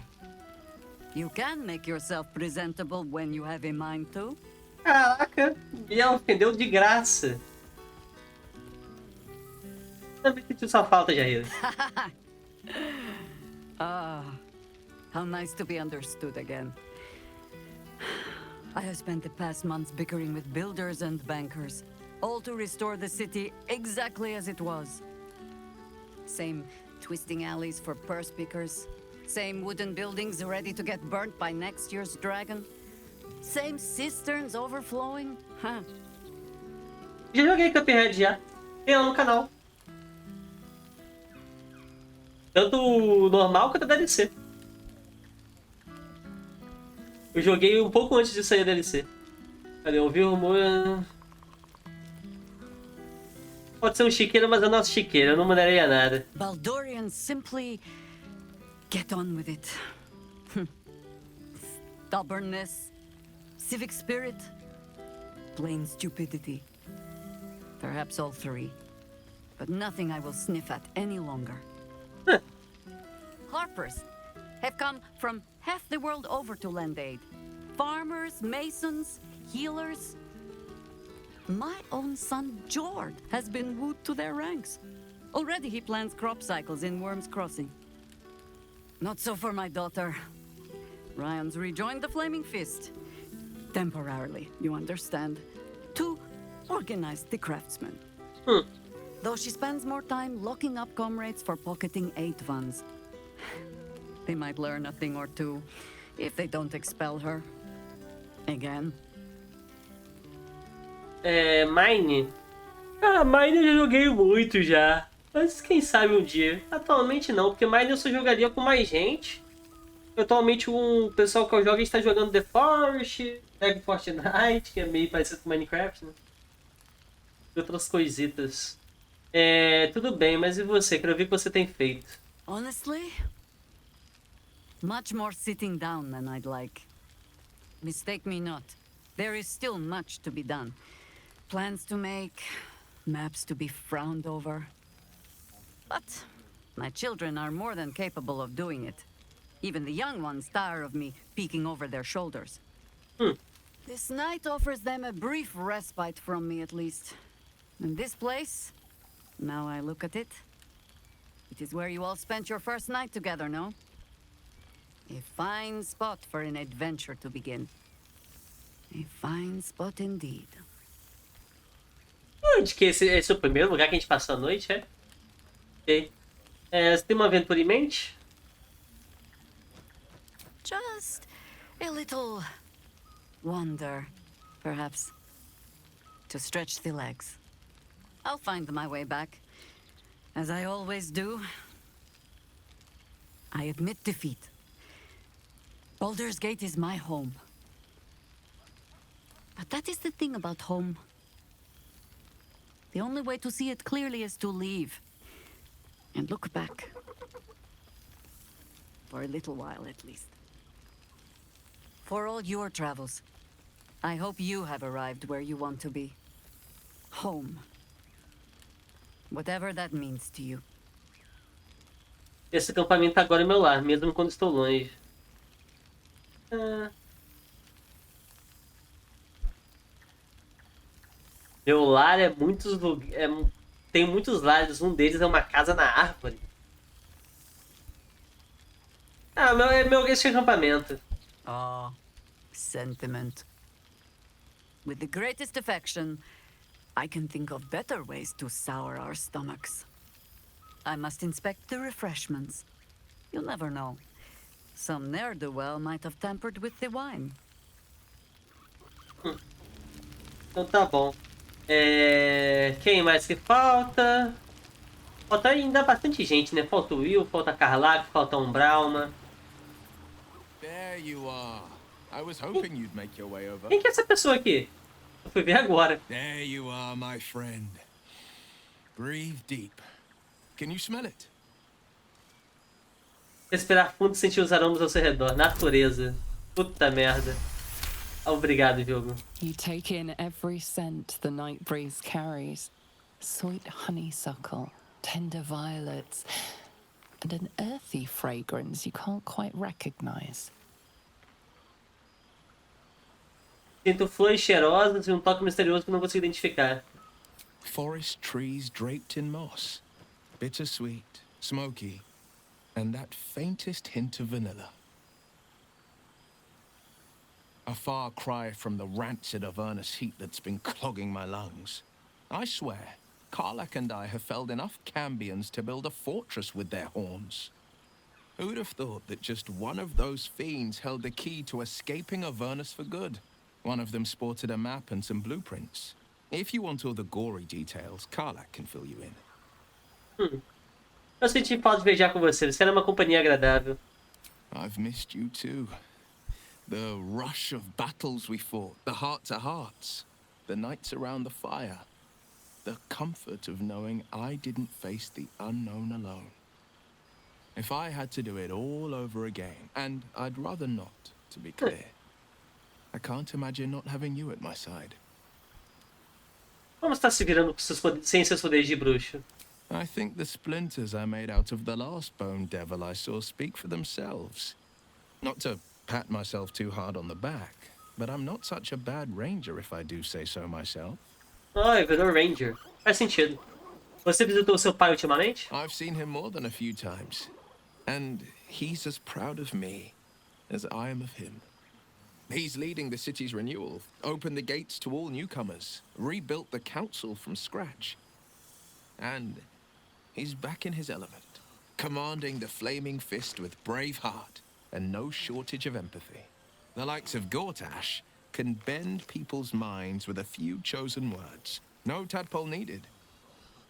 you can make yourself presentable when you have a mind to. Caraca, me ofendeu de graça. Também senti sua falta, Jair. Ah, how nice to be understood again. I have spent the past months bickering with builders and bankers, all to restore the city exactly as it was. Same twisting alleys for purse pickers, same wooden buildings ready to get burnt by next year's dragon, same cisterns overflowing. Huh. Já joguei Cuphead já. Tem lá no canal. Tanto o normal quanto a DLC. Eu joguei um pouco antes de sair a DLC. Cadê? Eu ouvi o rumor... Pode ser um chiqueiro, mas é nosso chiqueiro. Eu não mudaria nada. Baldurians simply get on with it. Stubbornness, civic spirit, plain stupidity. Perhaps all three. But nothing I will sniff at any longer. Harpers have come from half the world over to lend aid. Farmers, masons, healers. My own son, Jord, has been wooed to their ranks. Already he plans crop cycles in Worm's Crossing. Not so for my daughter. Ryan's rejoined the Flaming Fist. Temporarily, you understand. To organize the craftsmen. Though she spends more time locking up comrades for pocketing aid funds. They might learn a thing or two if they don't expel her. Again. Mine? Mine eu já joguei muito já. Mas quem sabe um dia. Atualmente não, porque Mine eu só jogaria com mais gente. Atualmente o pessoal que eu jogo está jogando The Forest, pega Fortnite, que é meio parecido com Minecraft, né? E outras coisitas. Tudo bem, mas e você? Quero ver o que você tem feito. Honestly, much more sitting down than I'd like. Mistake me not. There is still much to be done. Plans to make, maps to be frowned over. But my children are more than capable of doing it. Even the young ones tire of me peeking over their shoulders. This night offers them a brief respite from me, at least. And this place, now I look at it, it is where you all spent your first night together, no? A fine spot for an adventure to begin. A fine spot indeed. De que esse é o primeiro lugar que a gente passou a noite, é? Ok. Você tem uma aventura em mente? Just a little wander, perhaps. To stretch the legs. I'll find my way back, as I always do. I admit defeat. Baldur's Gate is my home. But that is the thing about home. The only way to see it clearly is to leave. And look back. For a little while, at least. For all your travels, I hope you have arrived where you want to be. Home. Whatever that means to you. Esse acampamento agora é meu lar, mesmo quando estou longe. Meu lar é muitos lugares. Tem muitos lares, um deles é uma casa na árvore. Esse acampamento. Ah, sentiment. With the greatest affection, I can think of better ways to sour our stomachs. I must inspect the refreshments. You'll never know. Some ne'er-do-well might have tampered with the wine. Então tá bom. Quem mais que falta? Falta ainda bastante gente, né? Falta o Will, falta a Carlac, falta um Brauma. There you are. I was hoping you'd make your way over. Quem que é essa pessoa aqui? Eu fui ver agora. There you are, my friend. Breathe deep. Can you smell it? Respirar fundo e sentir os aromas ao seu redor. Natureza. Puta merda. Obrigado, jogo. You take in every scent the night breeze carries. Sweet honeysuckle, tender violets, and an earthy fragrance you can't quite recognize. Sinto flores cheirosas e toque misterioso que não consigo identificar. Forest trees draped in moss. Bittersweet, smoky, and that faintest hint of vanilla. A far cry from the rancid Avernus heat that's been clogging my lungs. I swear, Karlak and I have felled enough cambions to build a fortress with their horns. Who'd have thought that just one of those fiends held the key to escaping Avernus for good? One of them sported a map and some blueprints. If you want all the gory details, Karlak can fill you in. Eu senti falta de viajar com você. Você era uma companhia agradável. I've missed you too. The rush of battles we fought, the heart-to-hearts, the nights around the fire, the comfort of knowing I didn't face the unknown alone. If I had to do it all over again, and I'd rather not, to be clear, I can't imagine not having you at my side. Como está se virando sem seus poderes de bruxo? I think the splinters I made out of the last bone devil I saw speak for themselves. Not to pat myself too hard on the back, but I'm not such a bad ranger if I do say so myself. Oh, virou Ranger. Faz sentido. Você visitou seu pai ultimamente? I've seen him more than a few times, and he's as proud of me as I am of him. He's leading the city's renewal, opened the gates to all newcomers, rebuilt the council from scratch. And he's back in his element, commanding the Flaming Fist with brave heart and no shortage of empathy. The likes of Gortash can bend people's minds with a few chosen words. No tadpole needed.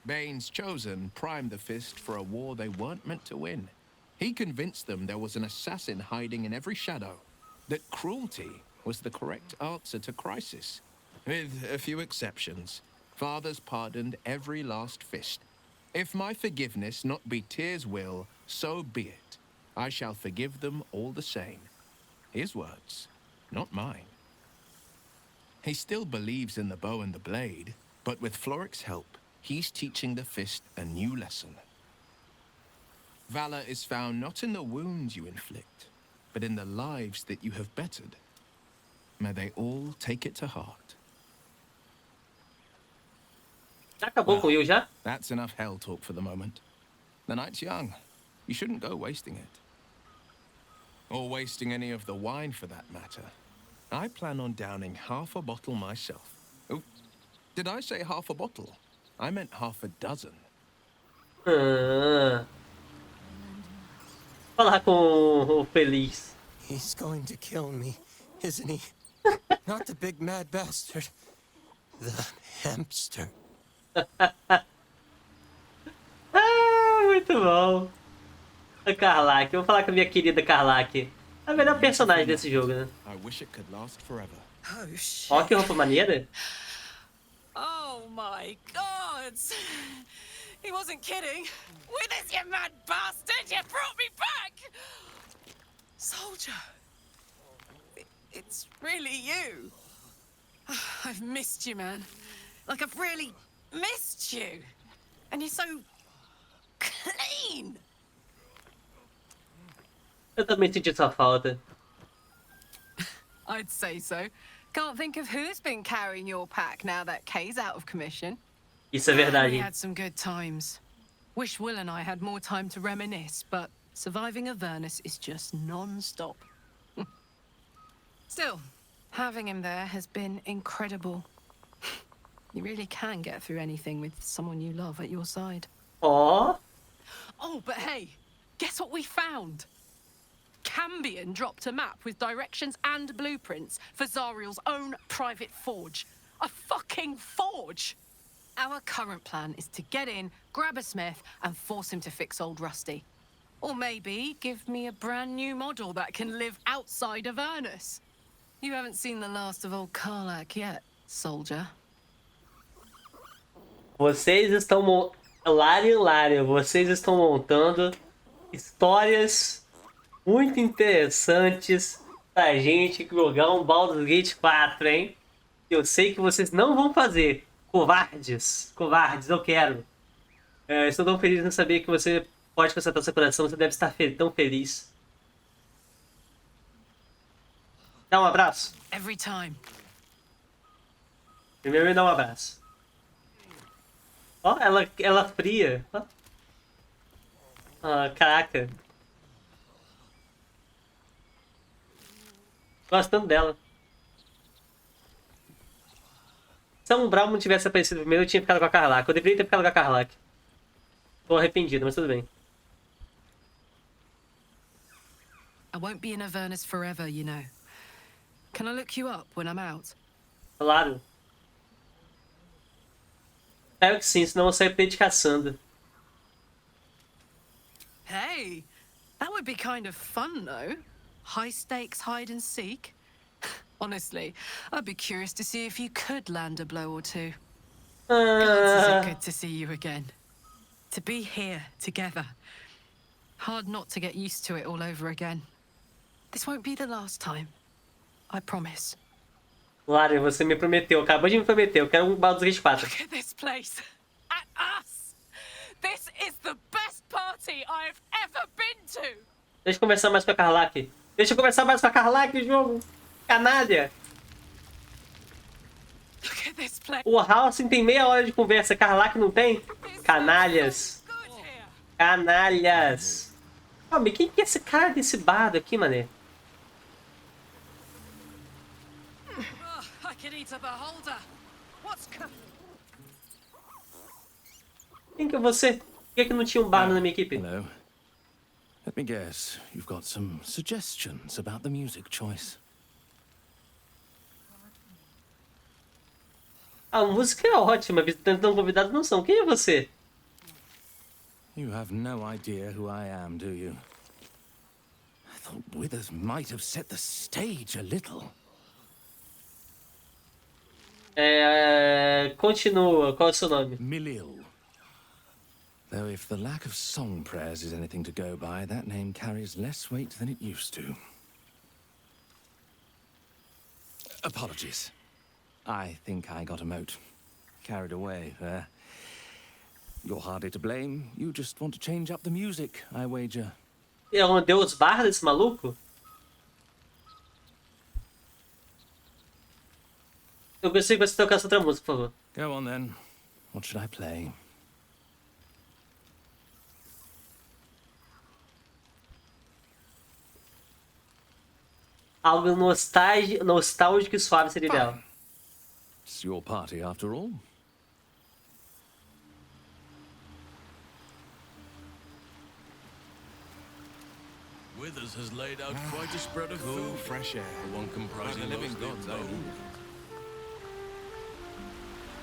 Bane's Chosen primed the Fist for a war they weren't meant to win. He convinced them there was an assassin hiding in every shadow, that cruelty was the correct answer to crisis. With a few exceptions, fathers pardoned every last fist. If my forgiveness not be tears will, So be it. I shall forgive them all the same. His words, not mine. He still believes in the bow and the blade, but with Floric's help, he's teaching the fist a new lesson. Valor is found not in the wounds you inflict, but in the lives that you have bettered. May they all take it to heart. Já acabou com o Will já? That's enough hell talk for the moment. The night's young. You shouldn't go wasting it. Or wasting any of the wine for that matter. I plan on downing half a bottle myself. Oh, did I say half a bottle? I meant half a dozen. Falar com o Feliz. He's going to kill me, isn't he? Not the big mad bastard. The hamster. Muito bom. A Karlach. Eu vou falar com a minha querida Karlach. A melhor personagem desse jogo, né? I wish it could last forever. Oh, shit. Ó, que roupa maneira. Oh, my God. He wasn't kidding. Withers, you mad bastard! You brought me back! Soldier. It's really you. I've missed you, man. Like, I've really missed you. And you're so clean. Eu também senti sua falta. I'd say so. Can't think of who's been carrying your pack now that Kay's out of commission. Isso é We verdade. had some good times. Wish Will and I had more time to reminisce, but surviving Avernus is just non-stop. Still, having him there has been incredible. You really can get through anything with someone you love at your side. Ó. Oh, but hey, guess what we found? Cambion dropped a map with directions and blueprints for Zariel's own private forge. A fucking forge! Our current plan is to get in, grab a smith, and force him to fix old Rusty. Or maybe give me a brand new model that can live outside of Avernus. You haven't seen the last of old Karlach yet, soldier. Vocês estão... Lária, vocês estão montando histórias muito interessantes pra gente jogar um Baldur's Gate 4, hein? Eu sei que vocês não vão fazer. Covardes, eu quero. Estou tão feliz em saber que você pode consertar seu coração, você deve estar tão feliz. Dá um abraço. Every time. Primeiro me dá um abraço. Ó, ela fria. Ó. Ah, caraca. Gostando dela. Se a Umbral não tivesse aparecido primeiro, eu tinha ficado com a Karlach. Eu deveria ter ficado com a Karlach. Tô arrependido, mas tudo bem. I won't be in Avernus forever, you know. Can I look you up when I'm out? Claro. Espero que sim, senão eu saio pra ir de caçando. Hey, that would be kind of fun, though. High stakes hide and seek. Honestly, I'd be curious to see if you could land a blow or two. God, is it good to see you again. To be here together. Hard not to get used to it all over again. This won't be the last time. I promise. Lara, você me prometeu, acabou de me prometer. Eu quero um Baldur's Gate 4. Look at this place. At us. This is the best party I've ever been to. Deixa eu conversar mais com a Karlach. Deixa eu conversar mais com a Karlach, jogo. Canalha. Look at this place. O Halcyon tem meia hora de conversa. Karlach não tem? Canalhas. Canalhas. Calma, quem que é esse cara desse bardo aqui, mané? I could eat a beholder. What's Quem que é você? Por que não tinha um bardo na minha equipe? Hello. Let me guess, you've got some suggestions about the music choice. A música é ótima, visitantes não convidados não são. Quem é você? You have no idea who I am, do you? I thought Withers might have set the stage a little. Continua. Qual é o seu nome? Milil. Though if the lack of song prayers is anything to go by, that name carries less weight than it used to. Apologies. I think I got a mote. Carried away there. You're hardly to blame. You just want to change up the music, I wager. É um deus barra desse maluco? Eu pensei que você tocasse outra música, por favor. Go on then. What should I play? Algo nostálgico e suave seria ideal. It's your party after all. Withers has laid out quite a spread of Cool, food. fresh air. The one comprising By the living mostly gods, bone.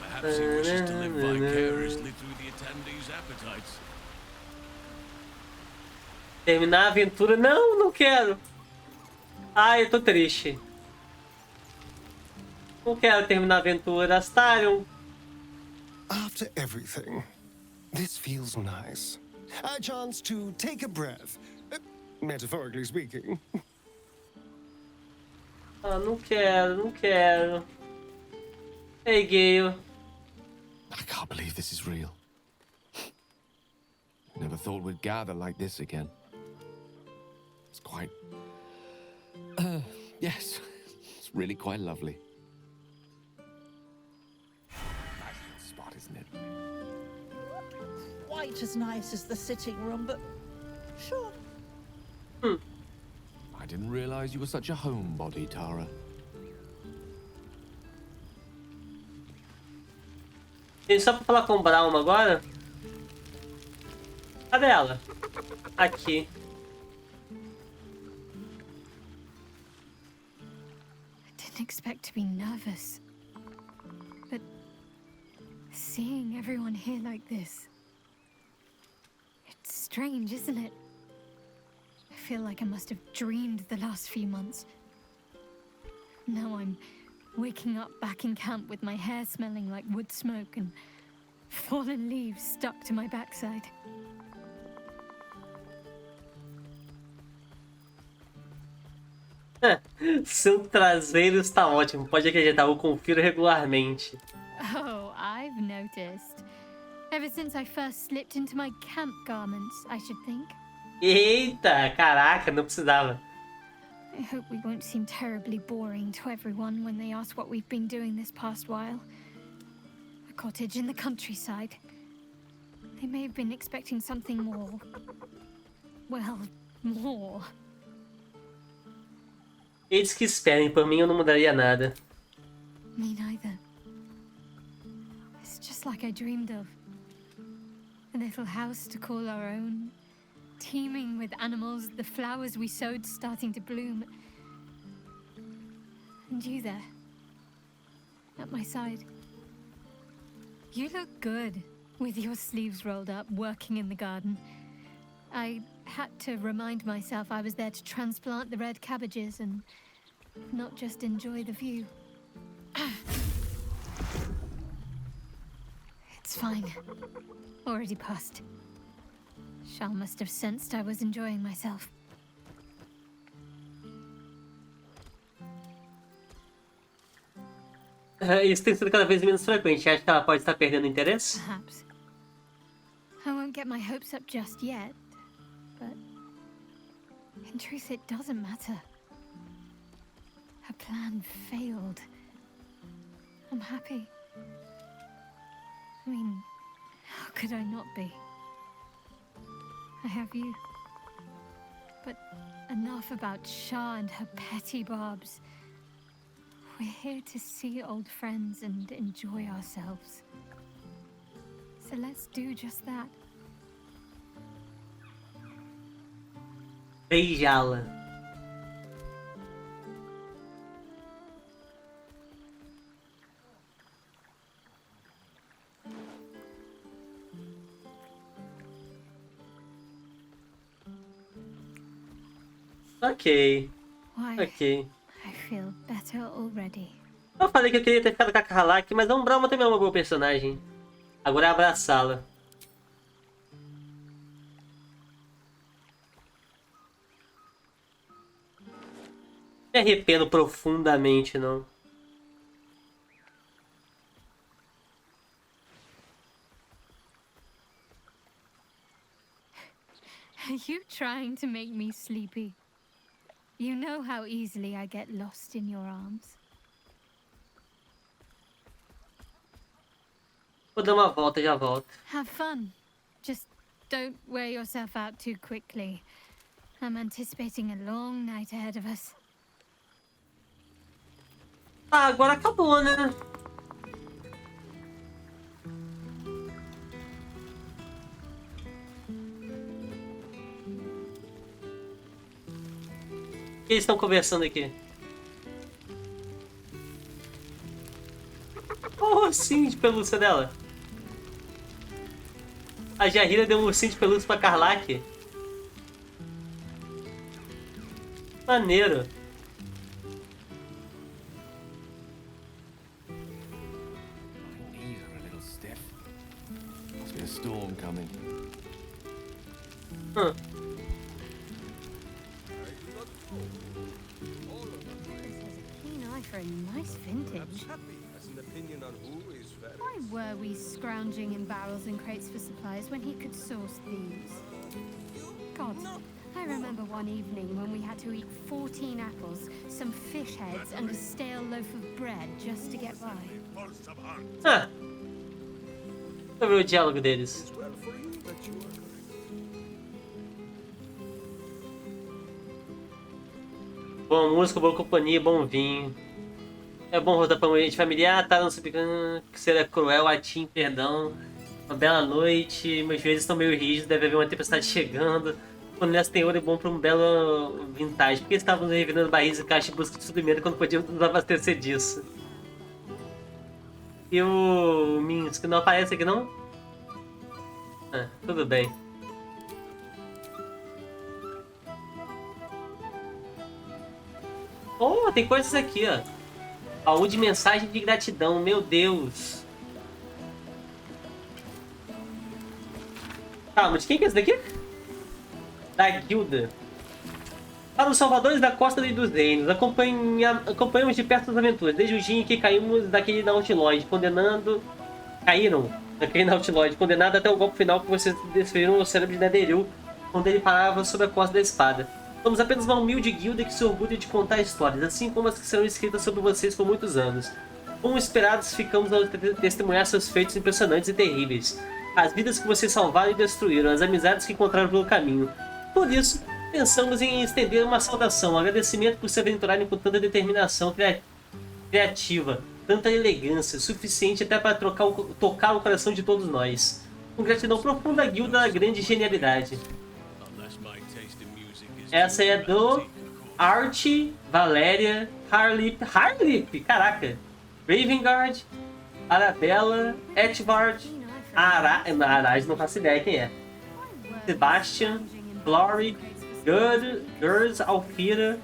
I Perhaps he wishes to live vicariously through the attendees' appetites. Terminar a aventura? Não, não quero. Ai, eu tô triste. Não quero terminar a aventura. Astarion. After everything, this feels nice. A chance to take a breath, metaphorically speaking. Ah, não quero, não quero. Ei, Gale. I can't believe this is real. Never thought we'd gather like this again. It's quite... yes. It's really quite lovely. Nice little spot, isn't it? Quite as nice as the sitting room, but sure. I didn't realize you were such a homebody, Tara. Tem só pra falar com o Braum agora? Cadê ela? Aqui. I didn't expect to be nervous. But seeing everyone here like this, it's strange, isn't it? I feel like I must have dreamed the last few months. Now I'm waking up back in camp with my hair smelling like wood smoke and fallen leaves stuck to my backside. Seu traseiro está ótimo. Pode acreditar, eu confiro regularmente. Oh, I've noticed. Ever since I first slipped into my camp garments, I should think. Eita, caraca, não precisava. I hope we won't seem terribly boring to everyone when they ask what we've been doing this past while. A cottage in the countryside. They may have been expecting something more. Well, more. Eles que esperem, por mim eu não mudaria nada. Me neither. It's just like I dreamed of. A little house to call our own. Teeming with animals, the flowers we sowed starting to bloom. And you there, at my side. You look good, with your sleeves rolled up, working in the garden. I had to remind myself I was there to transplant the red cabbages and not just enjoy the view. It's fine. Already passed. Shal must have sensed I was enjoying myself. Isso tem sido cada vez menos frequente. Acho que ela pode estar perdendo interesse? Perhaps. I won't get my hopes up just yet, but in truth it doesn't matter. Her plan failed. I'm happy. I mean, how could I not be? I have you. But enough about Shah and her petty barbs. We're here to see old friends and enjoy ourselves. So let's do just that. Beijá-la. Ok. Why? Ok. I feel better already. Eu falei que eu queria ter ficado com a Carlac, mas a Umbralma também é uma boa personagem. Agora é abraçá-la. Me arrependo profundamente, não. Are you trying to make me sleepy? You know how easily I get lost in your arms. Vou dar uma volta e já volto. Have fun. Just don't wear yourself out too quickly. I'm anticipating a long night ahead of us. Ah, agora acabou, né? O que eles estão conversando aqui? Olha o ursinho de pelúcia dela. A Jahira deu um ursinho de pelúcia pra Karlak. Maneiro. Knees are a little stiff. Must be a storm coming. Keen eye for a nice vintage. Why were we scrounging in barrels and crates for supplies when he could source these? God, I remember one evening when we had to eat 14 apples, some fish heads, and a stale loaf of bread just to get by. Ah. Deixa eu ver o diálogo deles. Boa música, boa companhia, bom vinho. É bom rodar para um ambiente familiar, tá? Não sabia que seria cruel, atim, perdão. Uma bela noite, meus joelhos estão meio rígidos, deve haver uma tempestade chegando. Quando nessa tem ouro é bom para um belo vintage. Por que estávamos revirando barris e caixas em busca de suprimento quando podíamos nos abastecer disso? E o Minsk não aparece aqui não? Ah, tudo bem. Oh, tem coisas aqui, ó. Baú de mensagem de gratidão, meu Deus. Calma, de quem que é esse daqui? Da guilda. Para os salvadores da costa dos reinos, acompanhamos de perto as aventuras, desde o dia em que caímos daquele Nautiloid, caíram daquele Nautiloid, condenado até o golpe final que vocês desferiram ao cérebro de Netheril, quando ele parava sob a costa da espada. Somos apenas uma humilde guilda que se orgulha de contar histórias, assim como as que serão escritas sobre vocês por muitos anos. Como esperados, ficamos a testemunhar seus feitos impressionantes e terríveis. As vidas que vocês salvaram e destruíram, as amizades que encontraram pelo caminho. Por isso, pensamos em estender uma saudação, um agradecimento por se aventurarem com tanta determinação criativa, tanta elegância, suficiente até para tocar o coração de todos nós. Com gratidão profunda à guilda da grande genialidade. Essa é do Archie, Valéria, Harlip, caraca, Ravengard, Arabella, Etvard, Araj, não faço ideia quem é, Sebastian, Glory, Gers, Alfira,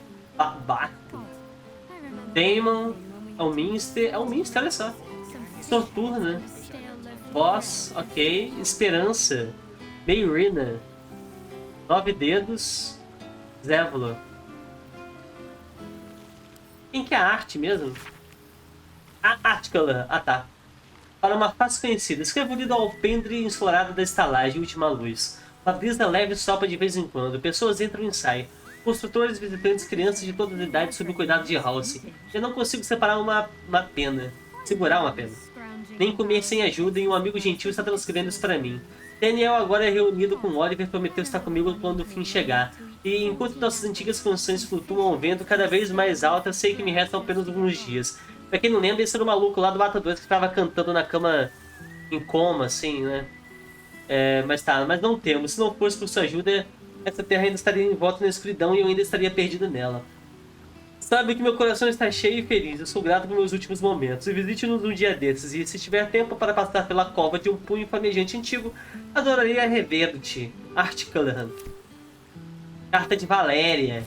Damon, Elminster, olha só, Soturna, Boss, ok, Esperança, Meirina, 9 Dedos, Zévola. Quem que é a arte mesmo? A Articolor. Ah, tá. Para uma face conhecida, escrevo lido ao alpendre ensolarado da estalagem Última Luz. Uma brisa leve sopra de vez em quando. Pessoas entram e saem. Construtores, visitantes, crianças de todas as idades sob o cuidado de House. Eu não consigo separar uma pena. Segurar uma pena. Nem comer sem ajuda e um amigo gentil está transcrevendo isso para mim. Daniel agora é reunido com Oliver, prometeu estar comigo quando o fim chegar. E enquanto nossas antigas canções flutuam ao vento cada vez mais altas, sei que me restam apenas alguns dias. Pra quem não lembra, esse era o maluco lá do Mata 2 que ficava cantando na cama em coma, assim, né? Mas não temos. Se não fosse por sua ajuda, essa terra ainda estaria em volta na escuridão e eu ainda estaria perdido nela. Sabe que meu coração está cheio e feliz. Eu sou grato por meus últimos momentos. Visite-nos um dia desses e, se tiver tempo para passar pela cova de um punho flamejante antigo, adoraria rever-te. Art Cullihan. Carta de Valéria.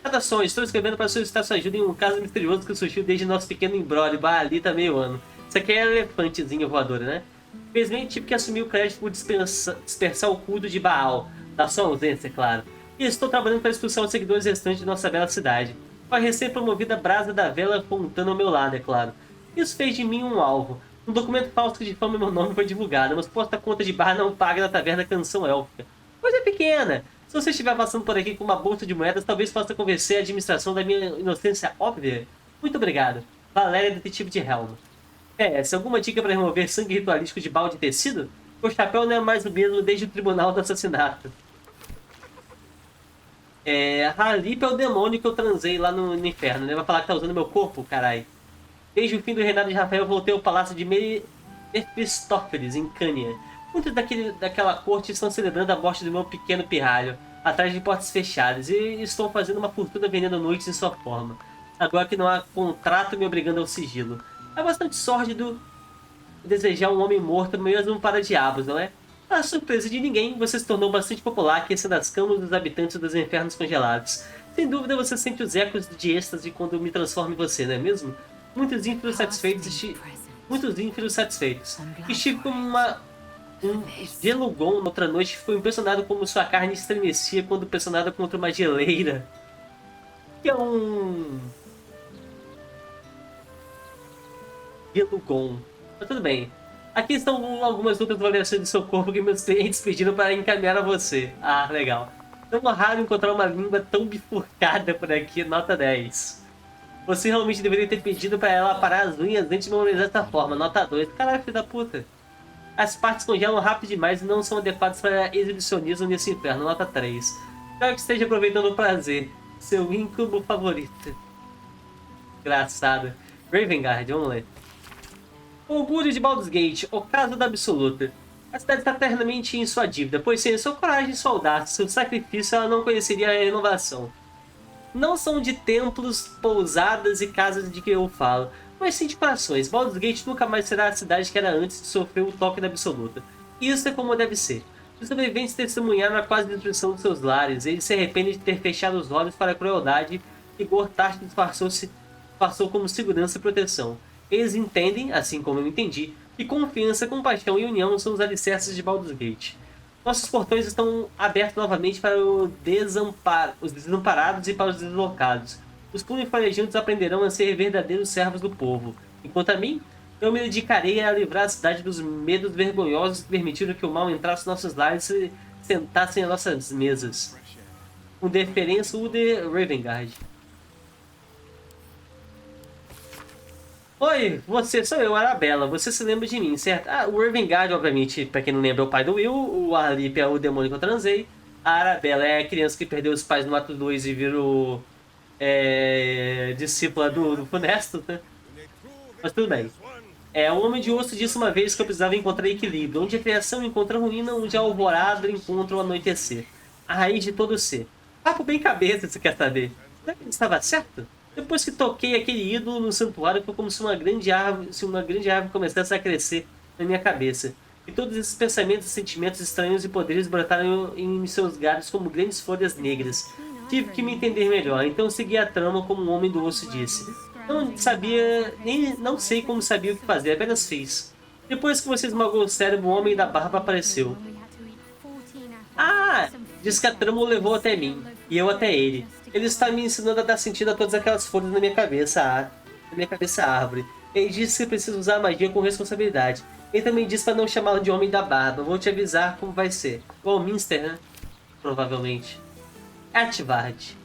Saudações, estou escrevendo para solicitar sua ajuda em um caso misterioso que surgiu desde nosso pequeno imbróglio. Ali tá meio ano. Isso aqui é elefantezinha voadora, né? Infelizmente tive que assumir o crédito por dispersar o culto de Baal. Da sua ausência, claro. E estou trabalhando para expulsar os seguidores restantes de nossa bela cidade. com a recém-promovida brasa da vela apontando ao meu lado, é claro. Isso fez de mim um alvo. Um documento falso que difama meu nome foi divulgado. Uma suposta conta de bar não paga na taverna Canção Élfica. Coisa pequena. Se você estiver passando por aqui com uma bolsa de moedas, talvez possa convencer a administração da minha inocência óbvia. Muito obrigado. Valéria, detetive de Helm. Se alguma dica para remover sangue ritualístico de balde de tecido? O chapéu não é mais o mesmo desde o tribunal do assassinato. Halip é o demônio que eu transei lá no inferno, né? Vai falar que tá usando meu corpo, carai. Desde o fim do reinado de Rafael, voltei ao palácio de Mephistófeles, em Cânia. Muitos daquela corte estão celebrando a morte do meu pequeno pirralho, atrás de portas fechadas, e estou fazendo uma fortuna vendendo noites em sua forma. Agora que não há contrato me obrigando ao sigilo. É bastante sórdido desejar um homem morto mesmo para diabos, não é? Para surpresa de ninguém, você se tornou bastante popular, aquecendo as camas dos habitantes dos infernos congelados. Sem dúvida você sente os ecos de êxtase quando me transformo em você, não é mesmo? Muitos ínferos satisfeitos. Estive como um Gelugon outra noite, ficou impressionado como sua carne estremecia quando pressionada contra uma geleira. Que é um Gelugon. Mas tudo bem. Aqui estão algumas outras avaliações do seu corpo que meus clientes pediram para encaminhar a você. Ah, legal. Tão raro encontrar uma língua tão bifurcada por aqui, nota 10. Você realmente deveria ter pedido para ela parar as unhas antes de memorizar dessa forma, nota 2. Caralho, filho da puta. As partes congelam rápido demais e não são adequadas para exibicionismo nesse inferno, nota 3. Espero que esteja aproveitando o prazer. Seu íncube favorito. Engraçado. Ravengard, vamos ler. Orgulho de Baldur's Gate, o caso da absoluta. A cidade está eternamente em sua dívida, pois sem sua coragem e sua audácia, seu sacrifício, ela não conheceria a renovação. Não são de templos, pousadas e casas de que eu falo, mas sim de corações. Baldur's Gate nunca mais será a cidade que era antes de sofrer o toque da absoluta. Isso é como deve ser. Os sobreviventes testemunharam a quase destruição dos seus lares, eles se arrependem de ter fechado os olhos para a crueldade que Gortash disfarçou como segurança e proteção. Eles entendem, assim como eu entendi, que confiança, compaixão e união são os alicerces de Baldur's Gate. Nossos portões estão abertos novamente para os desamparados e para os deslocados. Os plurifarejantes aprenderão a ser verdadeiros servos do povo. Enquanto a mim, eu me dedicarei a livrar a cidade dos medos vergonhosos que permitiram que o mal entrasse em nossos lares e sentassem em nossas mesas. Com deferência, Ude Ravengard. Oi, você sou eu, Arabella. Você se lembra de mim, certo? O Ravengard, obviamente, pra quem não lembra, é o pai do Will. O Halip é o demônio que eu transei. A Arabella é a criança que perdeu os pais no ato 2 e virou discípula do Funesto, né? Mas tudo bem. O Homem de Osso disse uma vez que eu precisava encontrar equilíbrio. Onde a criação encontra a ruína, onde a alvorada encontra o anoitecer. A raiz de todo ser. Papo bem cabeça, você quer saber? Será que ele estava certo? Depois que toquei aquele ídolo no santuário, foi como se uma grande árvore começasse a crescer na minha cabeça. E todos esses pensamentos, sentimentos estranhos e poderes brotaram em seus galhos como grandes folhas negras. Tive que me entender melhor, então segui a trama como um homem do osso disse. Não sei como sabia o que fazer, apenas fiz. Depois que você esmagou o cérebro, o homem da barba apareceu. Diz que a trama o levou até mim, e eu até ele. Ele está me ensinando a dar sentido a todas aquelas folhas na minha cabeça árvore. Ele disse que preciso usar a magia com responsabilidade. Ele também disse para não chamá-lo de Homem da Barba. Vou te avisar como vai ser. Igual o Minster, né? Provavelmente. Etvard.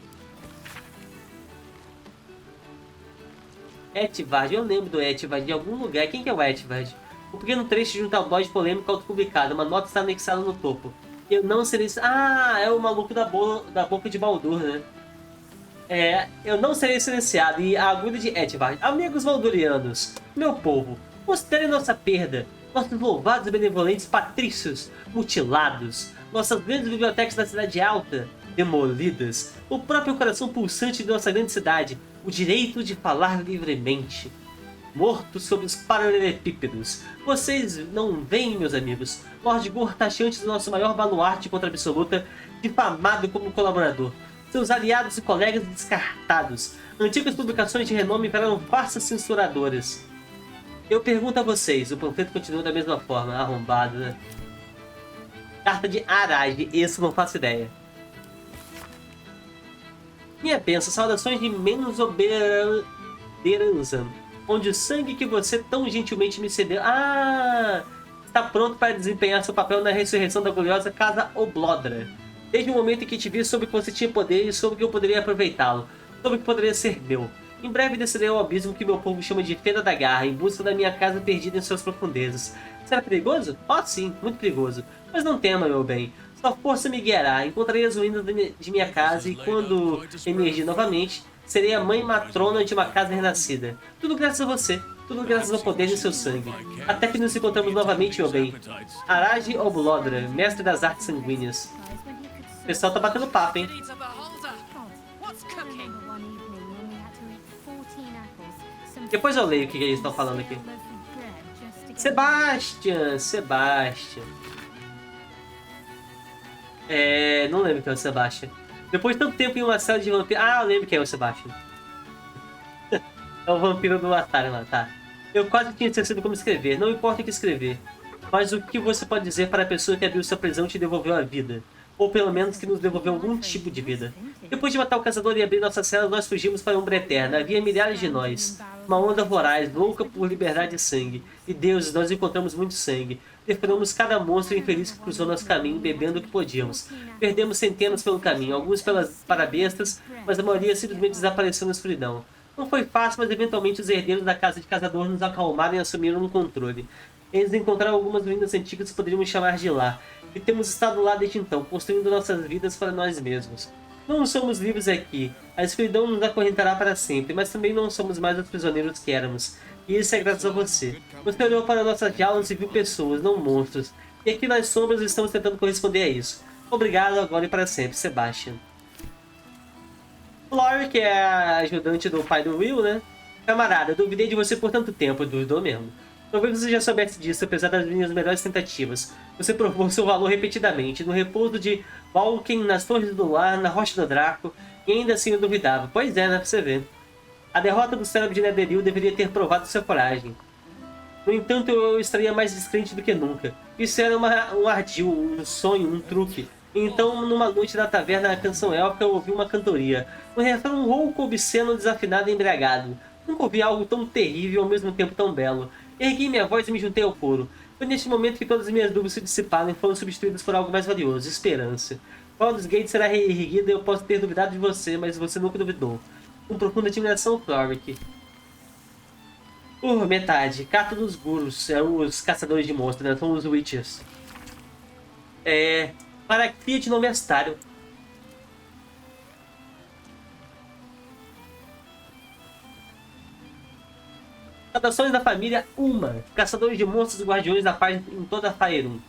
Eu lembro do Etvard de algum lugar. Quem que é o Etvard? Um pequeno trecho de um tabloide polêmico autopublicado. Uma nota está anexada no topo. Eu não serei... é o maluco da boca de Baldur, né? Eu não serei silenciado. E a agulha de Etvard. Amigos valdurianos, meu povo, considerem nossa perda. Nossos louvados e benevolentes patrícios mutilados. Nossas grandes bibliotecas da cidade alta demolidas. O próprio coração pulsante de nossa grande cidade. O direito de falar livremente. Mortos sobre os paralelepípedos. Vocês não veem, meus amigos? Lord Gortash, antes do nosso maior baluarte contra a absoluta, difamado como colaborador. Seus aliados e colegas descartados. Antigas publicações de renome viraram farsas censuradoras. Eu pergunto a vocês, o panfleto continua da mesma forma, arrombado, né? Carta de Arage, esse não faço ideia. Minha bênção, saudações de menos oberança, onde o sangue que você tão gentilmente me cedeu... Ah! Está pronto para desempenhar seu papel na ressurreição da gloriosa Casa Oblodra. Desde o momento em que te vi, soube que você tinha poder e soube que eu poderia aproveitá-lo. Soube que poderia ser meu. Em breve descerei ao abismo que meu povo chama de Fenda da Garra, em busca da minha casa perdida em suas profundezas. Será perigoso? Oh, sim, muito perigoso. Mas não tema, meu bem. Sua força me guiará. Encontrarei as ruínas de minha casa e, quando emergir novamente, serei a mãe matrona de uma casa renascida. Tudo graças a você. Tudo graças ao poder de seu sangue. Até que nos encontramos novamente, meu bem. Arage Oblodra, mestre das artes sanguíneas. O pessoal tá batendo papo, hein? Depois eu leio o que eles estão falando aqui. Sebastian. Não lembro quem é o Sebastian. Depois de tanto tempo em uma cela de vampiro... Ah, eu lembro quem é o Sebastian. É o vampiro do Atari lá, tá. Eu quase tinha esquecido como escrever. Não importa o que escrever. Mas o que você pode dizer para a pessoa que abriu sua prisão e te devolveu a vida? Ou pelo menos que nos devolveu algum tipo de vida. Depois de matar o caçador e abrir nossa cela, nós fugimos para a Umbra Eterna. Havia milhares de nós. Uma onda voraz, louca por liberdade e sangue. E deuses, nós encontramos muito sangue. Defronamos cada monstro infeliz que cruzou nosso caminho, bebendo o que podíamos. Perdemos centenas pelo caminho, alguns para bestas, mas a maioria simplesmente desapareceu na escuridão. Não foi fácil, mas eventualmente os herdeiros da casa de caçador nos acalmaram e assumiram o controle. Eles encontraram algumas ruínas antigas que poderíamos chamar de lar. E temos estado lá desde então, construindo nossas vidas para nós mesmos. Não somos livres aqui. A escuridão nos acorrentará para sempre, mas também não somos mais os prisioneiros que éramos. E isso é graças a você. Você olhou para nossas jaulas e viu pessoas, não monstros. E aqui nas sombras estamos tentando corresponder a isso. Obrigado agora e para sempre, Sebastian. Flora, que é a ajudante do pai do Will, né? Camarada, duvidei de você por tanto tempo, duvidou mesmo. Talvez você já soubesse disso, apesar das minhas melhores tentativas. Você provou seu valor repetidamente, no repouso de Valken, nas Torres do Luar, na Rocha do Draco, e ainda assim eu duvidava. Pois é, né, pra você ver. A derrota do cérebro de Netheril deveria ter provado sua coragem. No entanto, eu estaria mais descrente do que nunca. Isso era um ardil, um sonho, um truque. Então, numa noite na taverna, na canção élfica, eu ouvi uma cantoria. Um refrão rouco, obsceno, desafinado e embriagado. Nunca ouvi algo tão terrível e ao mesmo tempo tão belo. Ergui minha voz e me juntei ao coro. Foi neste momento que todas as minhas dúvidas se dissiparam e foram substituídas por algo mais valioso, esperança. Baldur's Gate será reerguida e eu posso ter duvidado de você, mas você nunca duvidou. Com profunda admiração, Floric. Metade. Carta dos Gurus, os caçadores de monstros, né? São os Witchers. Para a cria de nome astário. Saudações da família Uma, caçadores de monstros e guardiões da paz em toda a Faerun.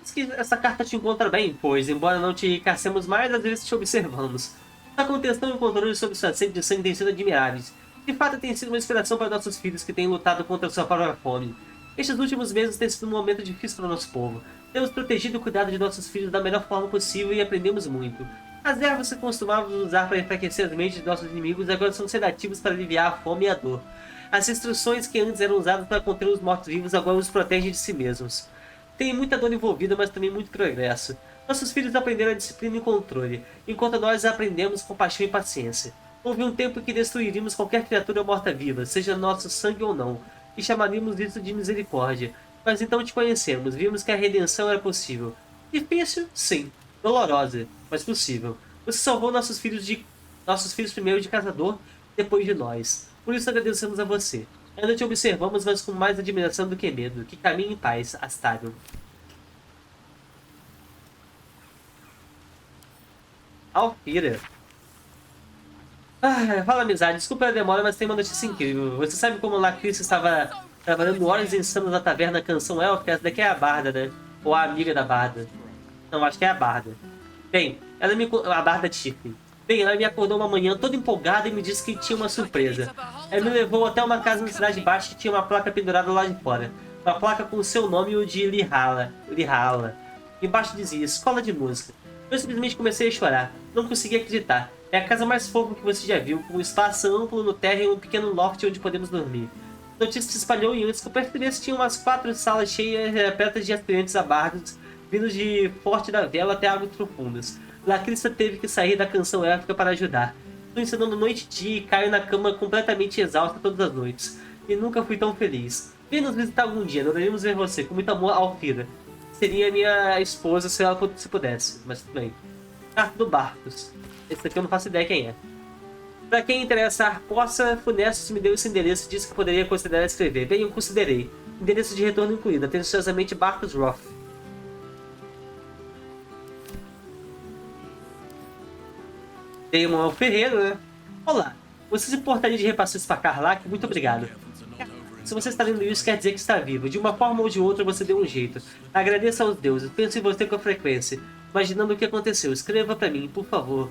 Diz que essa carta te encontra bem, pois, embora não te caçemos mais, às vezes te observamos. Sua contenção e o controle sobre sua sede de sangue têm sido admiráveis. De fato, tem sido uma inspiração para nossos filhos que têm lutado contra sua própria fome. Estes últimos meses têm sido um momento difícil para o nosso povo. Temos protegido e cuidado de nossos filhos da melhor forma possível e aprendemos muito. As ervas que costumávamos usar para enfraquecer as mentes de nossos inimigos agora são sedativos para aliviar a fome e a dor. As instruções que antes eram usadas para conter os mortos-vivos agora os protegem de si mesmos. Tem muita dor envolvida, mas também muito progresso. Nossos filhos aprenderam a disciplina e controle, enquanto nós aprendemos compaixão e paciência. Houve um tempo em que destruiríamos qualquer criatura morta-viva, seja nosso sangue ou não, e chamaríamos isso de misericórdia. Mas então te conhecemos, vimos que a redenção era possível. Difícil? Sim. Dolorosa, mas possível. Você salvou nossos filhos primeiro de caçador, depois de nós. Por isso agradecemos a você. Ainda te observamos, mas com mais admiração do que medo. Que caminhe em paz, Astarion. Alfira. Fala, amizade. Desculpa a demora, mas tem uma notícia incrível. Você sabe como Lacrice estava trabalhando horas insanas na taverna Canção Élfica? Essa daqui é a Barda, né? Ou a amiga da Barda. Não, acho que é a Barda. Bem, a Barda Tiffany. Bem, ela me acordou uma manhã toda empolgada e me disse que tinha uma surpresa. Ela me levou até uma casa na Cidade Baixa que tinha uma placa pendurada lá de fora. Uma placa com o seu nome e o de Lihala. Embaixo dizia, Escola de Música. Eu simplesmente comecei a chorar. Não conseguia acreditar. É a casa mais fofa que você já viu, com um espaço amplo no térreo e um pequeno loft onde podemos dormir. A notícia se espalhou e antes que eu percebesse tinha umas 4 salas cheias repletas de aspirantes a bardos, vindos de Forte da Vela até águas profundas. Lacrista teve que sair da Canção Élfica para ajudar. Estou ensinando noite e dia e caio na cama completamente exausta todas as noites. E nunca fui tão feliz. Venha nos visitar algum dia, adoraríamos ver você. Com muito amor, Alfira. Seria minha esposa se ela se pudesse, mas tudo bem. Carta do Barcos. Esse daqui eu não faço ideia quem é. Pra quem interessar, Poça Funestos me deu esse endereço e disse que poderia considerar escrever. Bem, eu considerei. Endereço de retorno incluído. Atenciosamente, Barcos Roth. Damon é o ferreiro, né? Olá. Você se importaria de repassar isso pra Karlak? Muito obrigado. Se você está lendo isso, quer dizer que está vivo. De uma forma ou de outra, você deu um jeito. Agradeça aos deuses. Penso em você com frequência. Imaginando o que aconteceu. Escreva pra mim, por favor.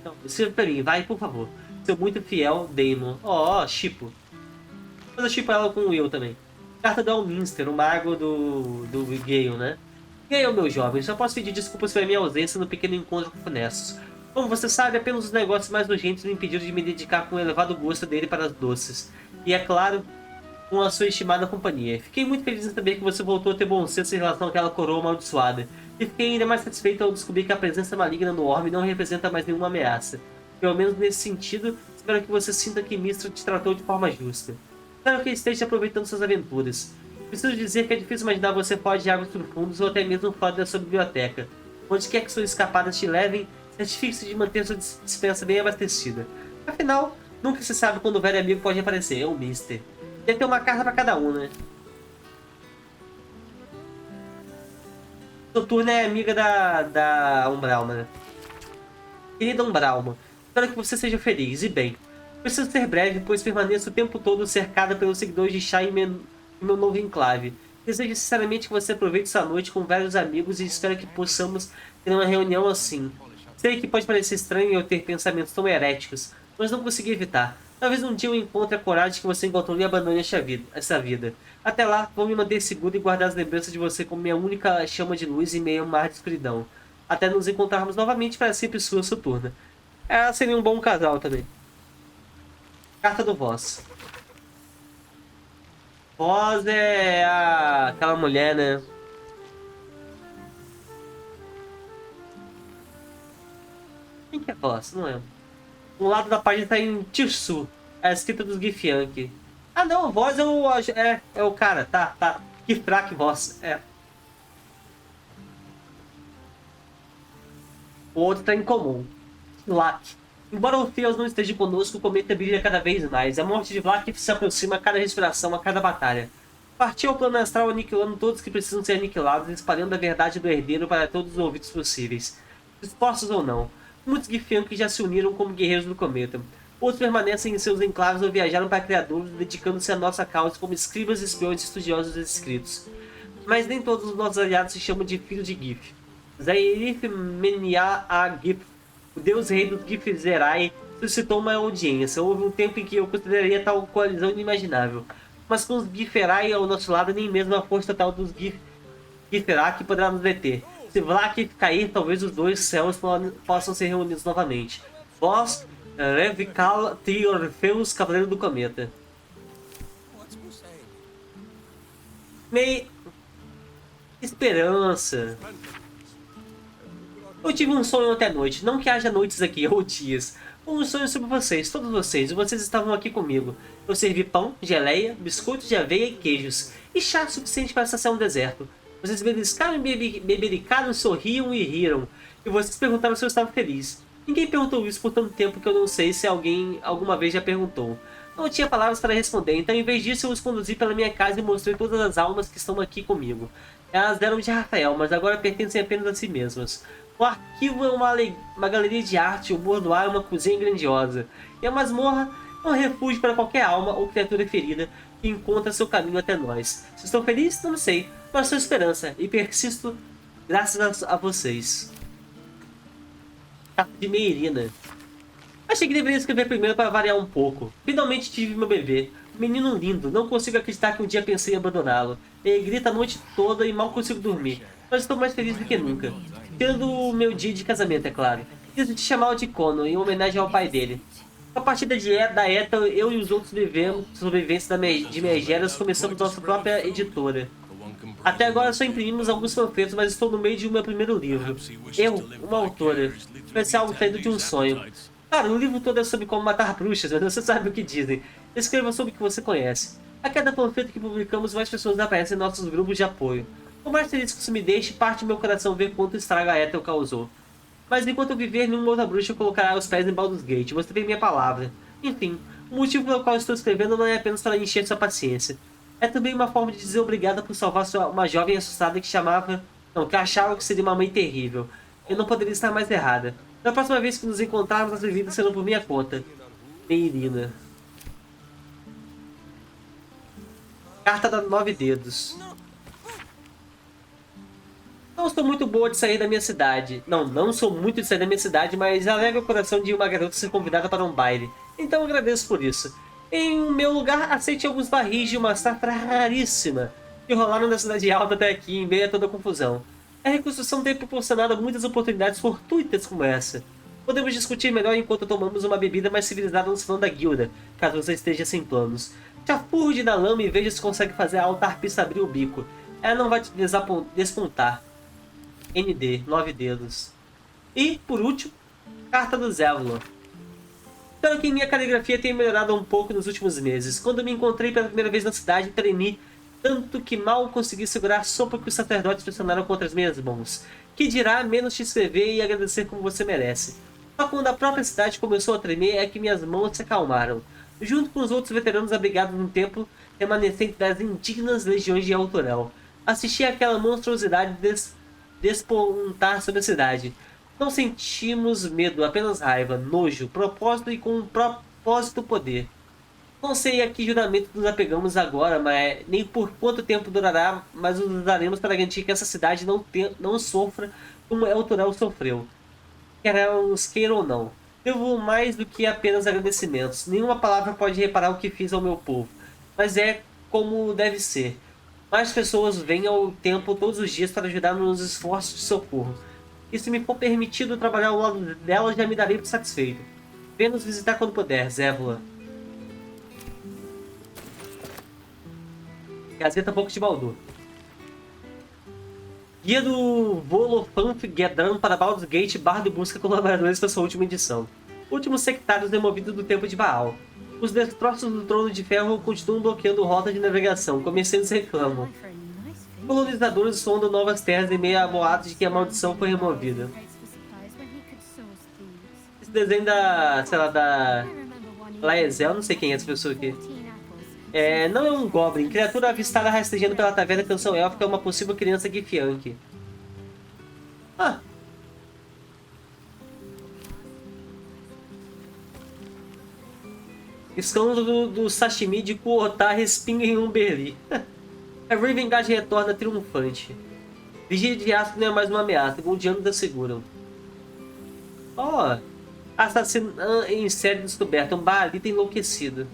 Não, escreva pra mim, vai, por favor. Seu muito fiel Damon. Chipo. Mas eu chipo ela com o Will também. Carta do Alminster, o mago do Gale, né? Gale, meu jovem, só posso pedir desculpas pela minha ausência no pequeno encontro com Funestos. Como você sabe, apenas os negócios mais urgentes me impediram de me dedicar com o elevado gosto dele para as doces. E, é claro, com a sua estimada companhia. Fiquei muito feliz em saber que você voltou a ter bom senso em relação àquela coroa amaldiçoada. E fiquei ainda mais satisfeito ao descobrir que a presença maligna no orbe não representa mais nenhuma ameaça. Pelo menos nesse sentido, espero que você sinta que Mistral te tratou de forma justa. Espero que esteja aproveitando suas aventuras. Preciso dizer que é difícil imaginar você fora de águas profundas ou até mesmo fora da sua biblioteca. Onde quer que suas escapadas te levem, certifique-se de manter sua dispensa bem abastecida. Afinal, nunca se sabe quando o velho amigo pode aparecer, o Mister. Deve ter uma carta para cada um, né? Soturna é amiga da Umbralma, né? Querida Umbralma, espero que você seja feliz e bem. Preciso ser breve, pois permaneço o tempo todo cercada pelos seguidores de chá em meu novo enclave. Desejo sinceramente que você aproveite sua noite com vários amigos e espero que possamos ter uma reunião assim. Sei que pode parecer estranho eu ter pensamentos tão heréticos, mas não consegui evitar. Talvez um dia eu encontre a coragem que você encontrou e abandone essa vida. Até lá, vou me manter seguro e guardar as lembranças de você como minha única chama de luz em meio a um mar de escuridão. Até nos encontrarmos novamente para sempre sua Soturna. Ela seria um bom casal também. Carta do Voz. Voz é aquela mulher, né? Quem que é Voz? Não lembro. Um lado da página tá em Tirsu. É a escrita dos Githyanki. Ah não, Voz é o cara. Tá. Githrak Voz. É. O outro tá em comum. Vlak. Embora Orpheus não esteja conosco, o cometa brilha cada vez mais. A morte de Vlak se aproxima a cada respiração, a cada batalha. Partiu ao plano astral aniquilando todos que precisam ser aniquilados, espalhando a verdade do herdeiro para todos os ouvidos possíveis. Dispostos ou não, muitos Githyanki já se uniram como guerreiros do cometa. Outros permanecem em seus enclaves ou viajaram para Criadouros, dedicando-se à nossa causa como escribas, espiões e estudiosos dos escritos. Mas nem todos os nossos aliados se chamam de filhos de Gith. Zairith Menia a Gith, o deus rei dos Githzerai, suscitou uma audiência. Houve um tempo em que eu consideraria tal coalizão inimaginável. Mas com os Githzerai ao nosso lado, nem mesmo a força total dos Githzerai poderá nos deter. Se Vlak cair, talvez os dois céus possam ser reunidos novamente. Vós, Revikal Tri Orpheus, Cavaleiro do Cometa. Esperança. Eu tive um sonho ontem à noite, não que haja noites aqui, ou dias. Um sonho sobre vocês, todos vocês, e vocês estavam aqui comigo. Eu servi pão, geleia, biscoitos de aveia e queijos, e chá suficiente para saciar um deserto. Vocês beliscaram e bebericaram, sorriam e riram, e vocês perguntaram se eu estava feliz. Ninguém perguntou isso por tanto tempo que eu não sei se alguém alguma vez já perguntou. Não tinha palavras para responder, então em vez disso eu os conduzi pela minha casa e mostrei todas as almas que estão aqui comigo. Elas deram de Rafael, mas agora pertencem apenas a si mesmas. O arquivo é uma galeria de arte, o boudoir é uma cozinha grandiosa. E a masmorra é um refúgio para qualquer alma ou criatura ferida que encontra seu caminho até nós. Se estou feliz? Não sei, mas sou esperança e persisto graças a vocês. Carta de Meirina. Achei que deveria escrever primeiro para variar um pouco. Finalmente tive meu bebê. Menino lindo, não consigo acreditar que um dia pensei em abandoná-lo. Ele grita a noite toda e mal consigo dormir. Mas estou mais feliz do que nunca. Tendo o meu dia de casamento, é claro. Preciso te chamar de Kono, em homenagem ao pai dele. A partir da ETA, eu e os outros sobreviventes de Megeras começamos nossa própria editora. Até agora só imprimimos alguns panfletos, mas estou no meio de meu primeiro livro. Eu, uma autora. Vai ser algo saído de um sonho. Cara, o livro todo é sobre como matar bruxas, mas você sabe o que dizem. Escreva sobre o que você conhece. A cada panfleto que publicamos, mais pessoas aparecem em nossos grupos de apoio. Por mais feliz que isso me deixe, parte do meu coração ver quanto estrago a Ethel causou. Mas enquanto eu viver, nenhuma outra bruxa colocará os pés em Baldur's Gate. Você tem minha palavra. Enfim, o motivo pelo qual estou escrevendo não é apenas para encher sua paciência. É também uma forma de dizer obrigada por salvar uma jovem assustada que achava que seria uma mãe terrível. Eu não poderia estar mais errada. Na próxima vez que nos encontrarmos, as bebidas serão por minha conta. Meirina. Carta da 9 dedos. Não sou muito boa de sair da minha cidade. Não sou muito de sair da minha cidade, mas alegra o coração de uma garota ser convidada para um baile. Então agradeço por isso. Em meu lugar, aceite alguns barris de uma safra raríssima que rolaram da cidade alta até aqui, em meio a toda a confusão. A reconstrução tem proporcionado muitas oportunidades fortuitas como essa. Podemos discutir melhor enquanto tomamos uma bebida mais civilizada no salão da guilda, caso você esteja sem planos. Chafurde na lama e veja se consegue fazer a alta arpista abrir o bico. Ela não vai te despontar. ND, 9 dedos. E, por último, carta do Zévolo. Espero que minha caligrafia tenha melhorado um pouco nos últimos meses. Quando me encontrei pela primeira vez na cidade, tremi tanto que mal consegui segurar a sopa que os sacerdotes pressionaram contra as minhas mãos. Que dirá menos te escrever e agradecer como você merece. Só quando a própria cidade começou a tremer é que minhas mãos se acalmaram. Junto com os outros veteranos abrigados no templo remanescente das indignas legiões de Autorel, assisti àquela monstruosidade despontar sobre a cidade. Não sentimos medo, apenas raiva, nojo, propósito e com um propósito poder. Não sei a que juramento nos apegamos agora, mas nem por quanto tempo durará, mas os usaremos para garantir que essa cidade não sofra como Autorel sofreu. Queremos queira ou não. Devo mais do que apenas agradecimentos. Nenhuma palavra pode reparar o que fiz ao meu povo, mas é como deve ser. Mais pessoas vêm ao templo todos os dias para ajudar nos esforços de socorro. E se me for permitido trabalhar ao lado dela, já me darei por satisfeito. Venha nos visitar quando puder, Zévola. Gazeta Pouco de Baldur. Guia do Volofanf Gedran para Baldur's Gate, Bardo busca colaboradores para sua última edição. Últimos sectários removidos do Templo de Baal. Os destroços do Trono de Ferro continuam bloqueando rotas de navegação. Comerciantes reclamam. Colonizadores sondam novas terras em meio a boatos de que a maldição foi removida. Esse desenho da... sei lá, da... Laezel, não sei quem é essa pessoa aqui. Não é um Goblin. Criatura avistada rastejando pela taverna Canção Élfica é uma possível criança Githyanki. Ah! Escândalo do sashimi de Kuota respinga em Umberli. A Revengage retorna triunfante. Vigília de Aço não é mais uma ameaça. Guardianos asseguram. Assassino em série descoberta. Um Baalita enlouquecido.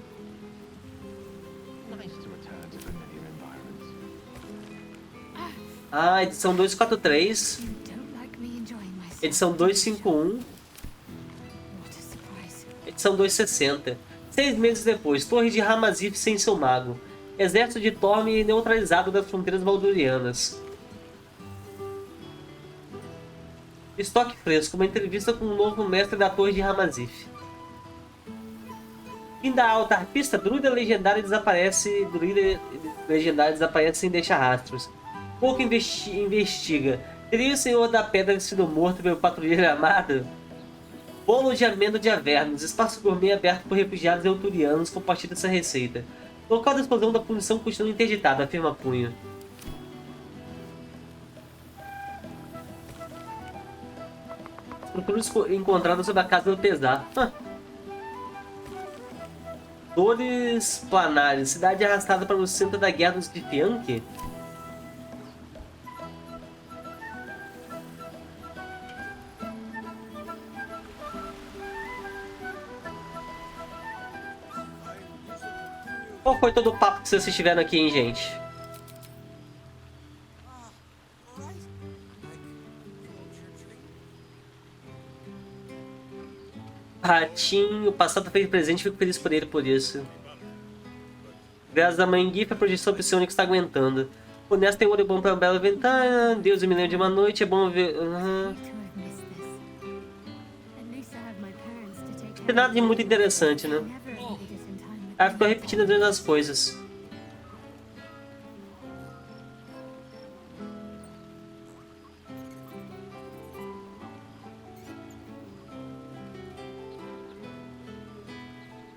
Edição 243. Edição 251. Edição 260. 6 meses depois, Torre de Ramazif sem seu mago. Exército de Torme neutralizado das fronteiras baldurianas. Estoque fresco, uma entrevista com o novo mestre da Torre de Ramazif. Fim da alta arpista, druida legendária desaparece sem deixar rastros. Pouco investiga. Teria o Senhor da Pedra sido morto pelo patrulheiro amado? Bolo de amêndoa de Avernos, espaço gourmet aberto por refugiados euturianos, compartilha essa receita. O local da explosão da punição continua interditado, afirma Punho. Estruturas encontradas sob a casa do pesar. Dores planares, cidade arrastada para o centro da guerra dos Githyanki. Qual foi todo o papo que vocês tiveram aqui, hein, gente? Ratinho, passado feito presente, fico feliz por ele por isso. Graças à mãe Gif, a projeção psionica está aguentando. O Nesta tem olho bom para um belo ventana. Deus, eu me lembro de uma noite, é bom ver... Não tem nada de muito interessante, né? Ela ficou repetindo as mesmas coisas.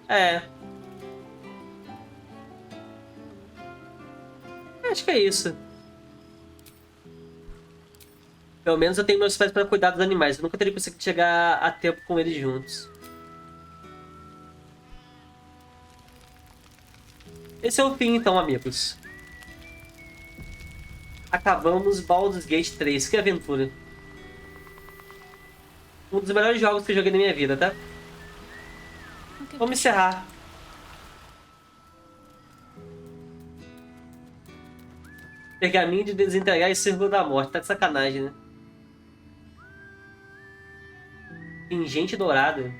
É. Acho que é isso. Pelo menos eu tenho meus pais para cuidar dos animais. Eu nunca teria conseguido chegar a tempo com eles juntos. Esse é o fim, então, amigos. Acabamos Baldur's Gate 3. Que aventura. Um dos melhores jogos que eu joguei na minha vida, tá? Vamos encerrar. Pergaminho de desintegrar e círculo da morte. Tá de sacanagem, né? Pingente dourado.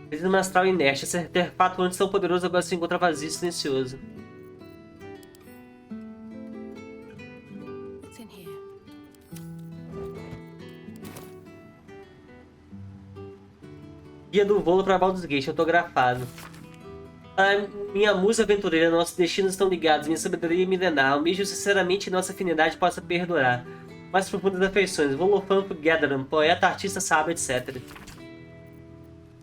Prisma astral inerte. Esse artefato antes tão poderoso agora se encontra vazio e silencioso. Guia do voo para Baldur's Gate, autografado. Para minha musa aventureira, nossos destinos estão ligados, minha sabedoria milenar. Almejo sinceramente que nossa afinidade possa perdurar. Mais profundas afeições. Volofampo Gatherum, poeta, artista, sábio, etc.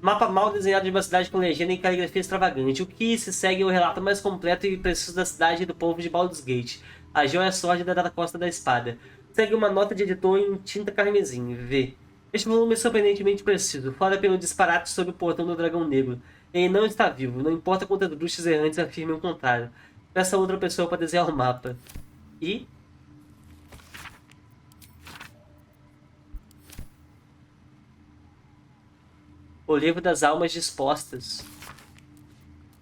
Mapa mal desenhado de uma cidade com legenda e caligrafia extravagante. O que se segue é o relato mais completo e preciso da cidade e do povo de Baldur's Gate. A joia sórdida da Costa da Espada. Segue uma nota de editor em tinta carmesim. V. Este volume é surpreendentemente preciso, fora pelo disparate sobre o portão do Dragão Negro. Ele não está vivo, não importa quantas bruxas errantes afirmem o contrário. Peça outra pessoa para desenhar o mapa. E... o livro das almas dispostas.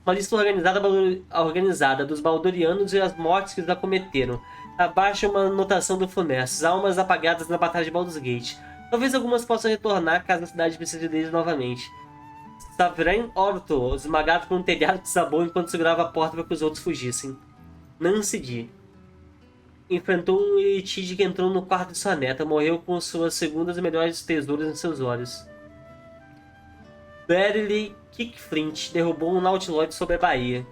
Uma lista organizada dos Baldurianos e as mortes que os acometeram. Abaixo uma anotação do Funestos, almas apagadas na Batalha de Baldur's Gate. Talvez algumas possam retornar caso a cidade precise deles novamente. Savren Orto, esmagado por um telhado de sabão enquanto segurava a porta para que os outros fugissem. Nancy D. Enfrentou um Elitide que entrou no quarto de sua neta, morreu com suas segundas e melhores tesouras em seus olhos. Barely Kickflint derrubou um Nautiloid sobre a Baía.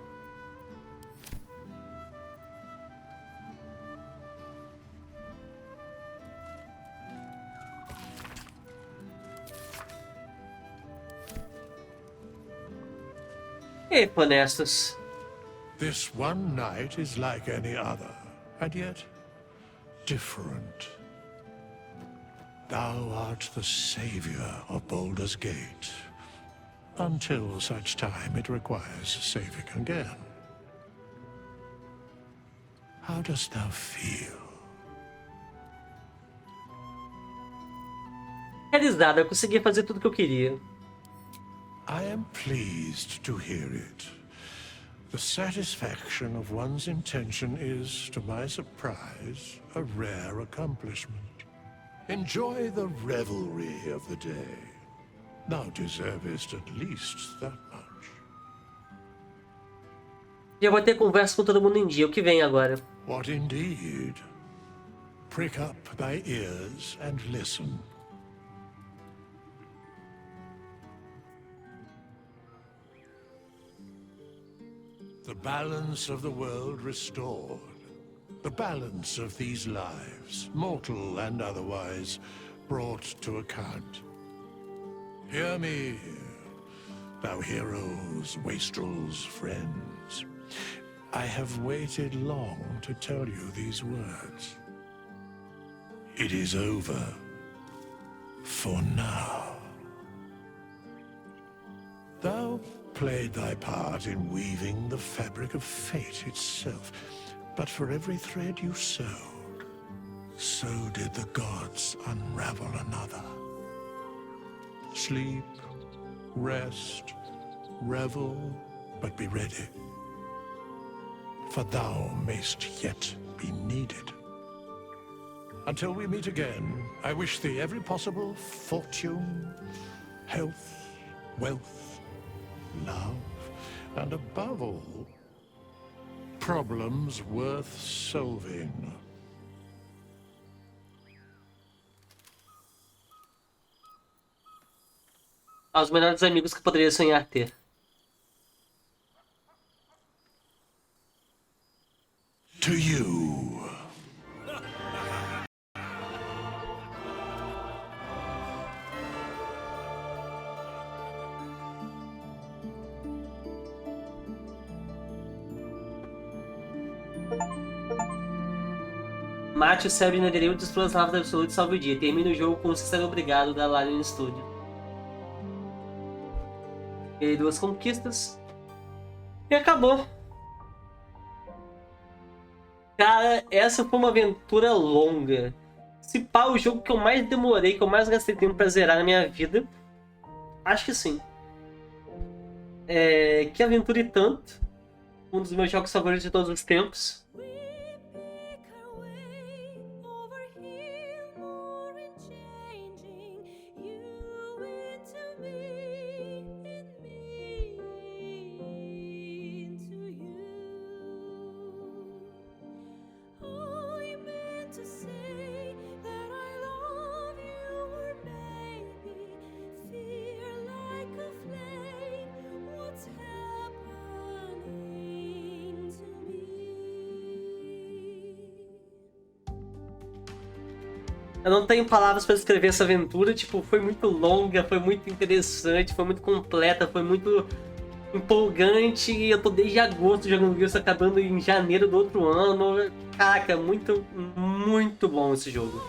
E honestos. This one night is like any other, and yet different. Thou art the savior of Baldur's Gate. Until such time it requires saving again. How dost thou feel? Realizada, eu consegui fazer tudo que eu queria. I am pleased to hear it. The satisfaction of one's intention is, to my surprise, a rare accomplishment. Enjoy the revelry of the day. Thou deservest at least that much. Já vou ter conversa com todo mundo em dia. O que vem agora? What indeed? Prick up thy ears and listen. The balance of the world restored. The balance of these lives, mortal and otherwise, brought to account. Hear me, thou heroes, wastrels, friends. I have waited long to tell you these words. It is over. For now. Thou played thy part in weaving the fabric of fate itself, but for every thread you sewed, so did the gods unravel another. Sleep, rest, revel, but be ready, for thou mayst yet be needed. Until we meet again, I wish thee every possible fortune, health, wealth, love, and above all, problems worth solving. Aos melhores amigos que poderia sonhar ter. To you. Mate o cérebro inerente dos planos lavas absoluto e salve o dia. Termina o jogo com um sincero obrigado da Larian Studio. E 2 conquistas. E acabou. Cara, essa foi uma aventura longa. Se pá, o jogo que eu mais demorei, que eu mais gastei tempo pra zerar na minha vida. Acho que sim. Que aventura e tanto. Um dos meus jogos favoritos de todos os tempos. Eu não tenho palavras para descrever essa aventura, tipo, foi muito longa, foi muito interessante, foi muito completa, foi muito empolgante e eu tô desde agosto jogando isso, acabando em janeiro do outro ano. Caraca, muito, muito bom esse jogo.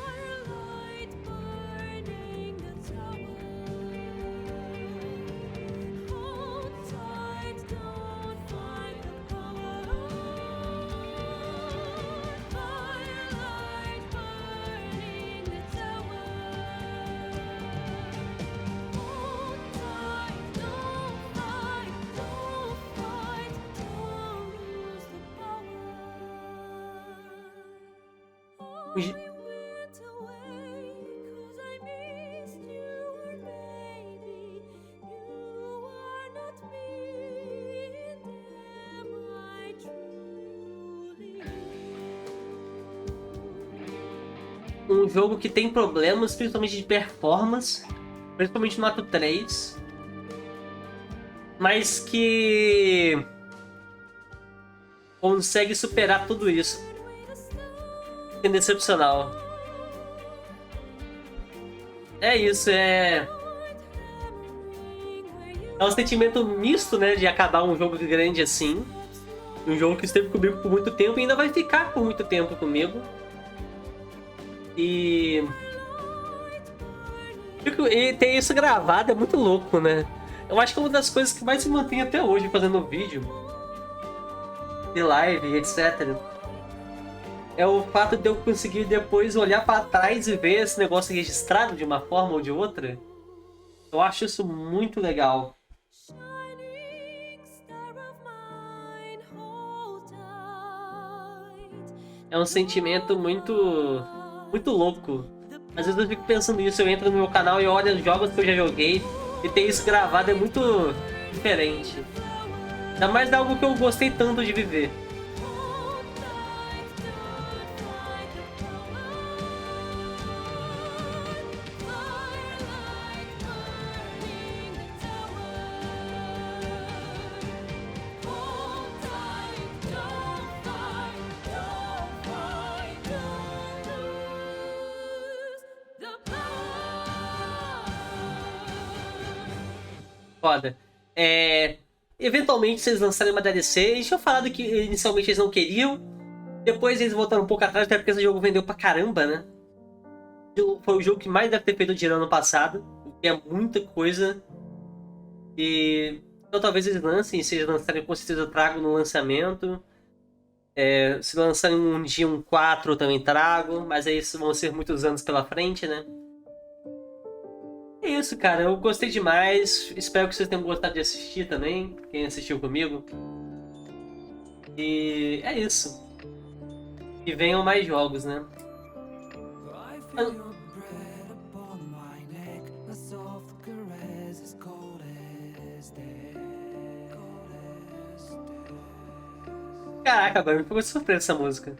Um jogo que tem problemas, principalmente de performance, principalmente no ato 3, mas que consegue superar tudo isso. É decepcional. É isso, é um sentimento misto, né, de acabar um jogo grande assim. Um jogo que esteve comigo por muito tempo e ainda vai ficar por muito tempo comigo. E ter isso gravado é muito louco, né? Eu acho que é uma das coisas que mais se mantém até hoje fazendo vídeo, de live, etc. É o fato de eu conseguir depois olhar para trás e ver esse negócio registrado de uma forma ou de outra. Eu acho isso muito legal. É um sentimento muito louco. Às vezes eu fico pensando nisso, eu entro no meu canal e olho os jogos que eu já joguei e ter isso gravado é muito diferente. Ainda mais de algo que eu gostei tanto de viver. Foda. Eventualmente, se eles lançarem uma DLC, eles tinham falado que inicialmente eles não queriam. Depois eles voltaram um pouco atrás, até porque esse jogo vendeu pra caramba, né? Foi o jogo que mais deve ter feito dinheiro ano passado, o que é muita coisa. Então talvez eles lancem, se eles lançarem, com certeza eu trago no lançamento. Se lançarem um dia um 4 eu também trago, mas aí isso vão ser muitos anos pela frente, né? É isso, cara. Eu gostei demais. Espero que vocês tenham gostado de assistir também. Quem assistiu comigo. E é isso. E venham mais jogos, né? Caraca, agora me pegou de surpresa essa música.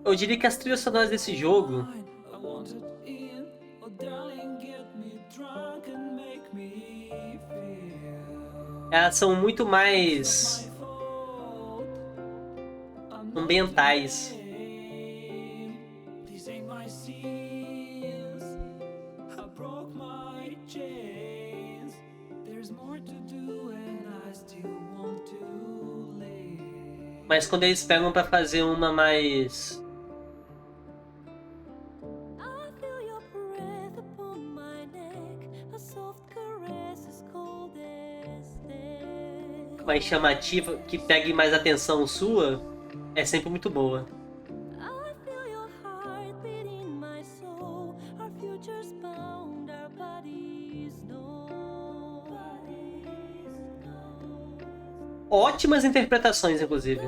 Eu diria que as trilhas sonoras desse jogo elas são muito mais ambientais. Mas quando eles pegam pra fazer uma mais chamativa, que pegue mais atenção sua, é sempre muito boa. Ótimas interpretações, inclusive.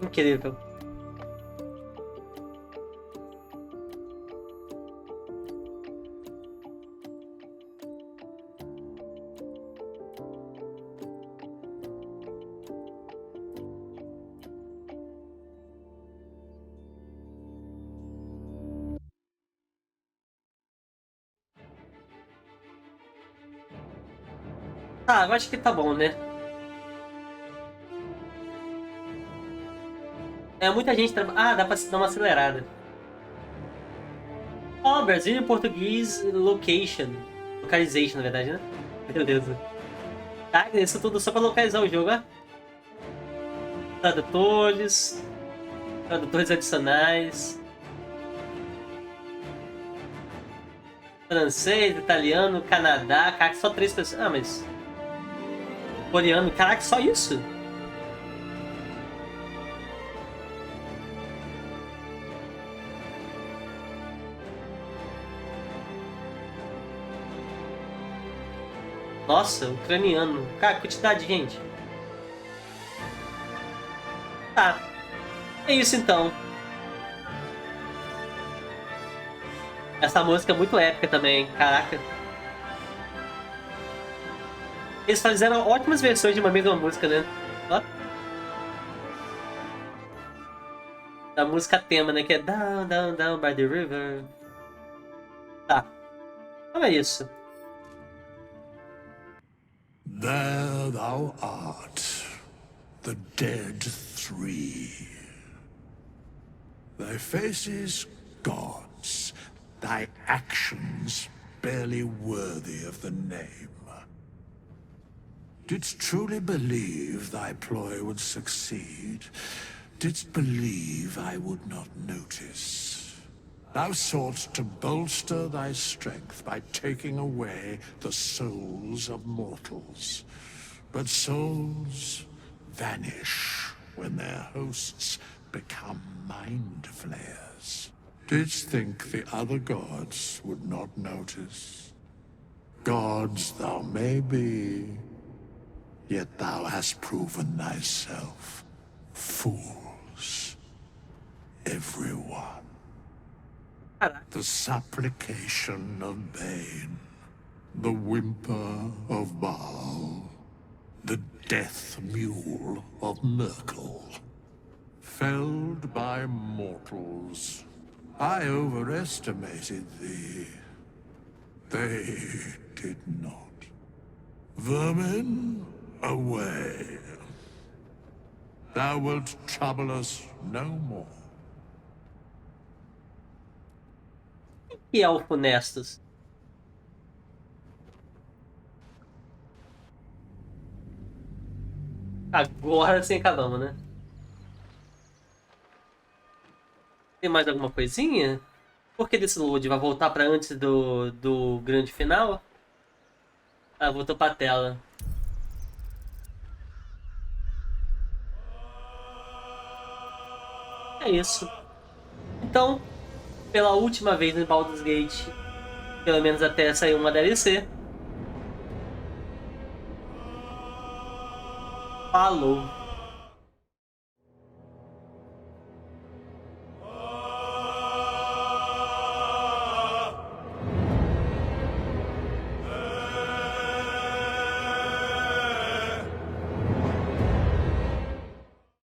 Incrível. Tá, eu acho que tá bom, né? É, muita gente... Ah, dá pra dar uma acelerada. Ó, Brasil em português, location. Localization, na verdade, né? Beleza. Tá, isso tudo só pra localizar o jogo, ó. Tradutores. Tradutores adicionais. Francês, italiano, Canadá. Caraca, só 3 pessoas. Ah, mas... Coreano. Caraca, só isso? Nossa, ucraniano. Cara, quantidade de gente. Tá. É isso então. Essa música é muito épica também, caraca. Eles fizeram ótimas versões de uma mesma música, né? Ó. Da música tema, né? Que é Down, Down, Down by the River. Tá. Então é isso. There thou art, the dead three. Thy faces gods, thy actions barely worthy of the name. Didst truly believe thy ploy would succeed? Didst believe I would not notice? Thou soughtst to bolster thy strength by taking away the souls of mortals. But souls vanish when their hosts become mind flayers. Didst think the other gods would not notice? Gods thou may be, yet thou hast proven thyself fools, everyone. The supplication of Bane, the whimper of Baal, the death mule of Merkel. Felled by mortals, I overestimated thee. They did not. Vermin, away. Thou wilt trouble us no more. Que elfo honestos. Agora sem acabamos, né? Tem mais alguma coisinha? Por que desse load? Vai voltar pra antes do grande final? Ah, voltou pra tela. É isso. Então, pela última vez no Baldur's Gate, pelo menos até sair uma DLC. Falou!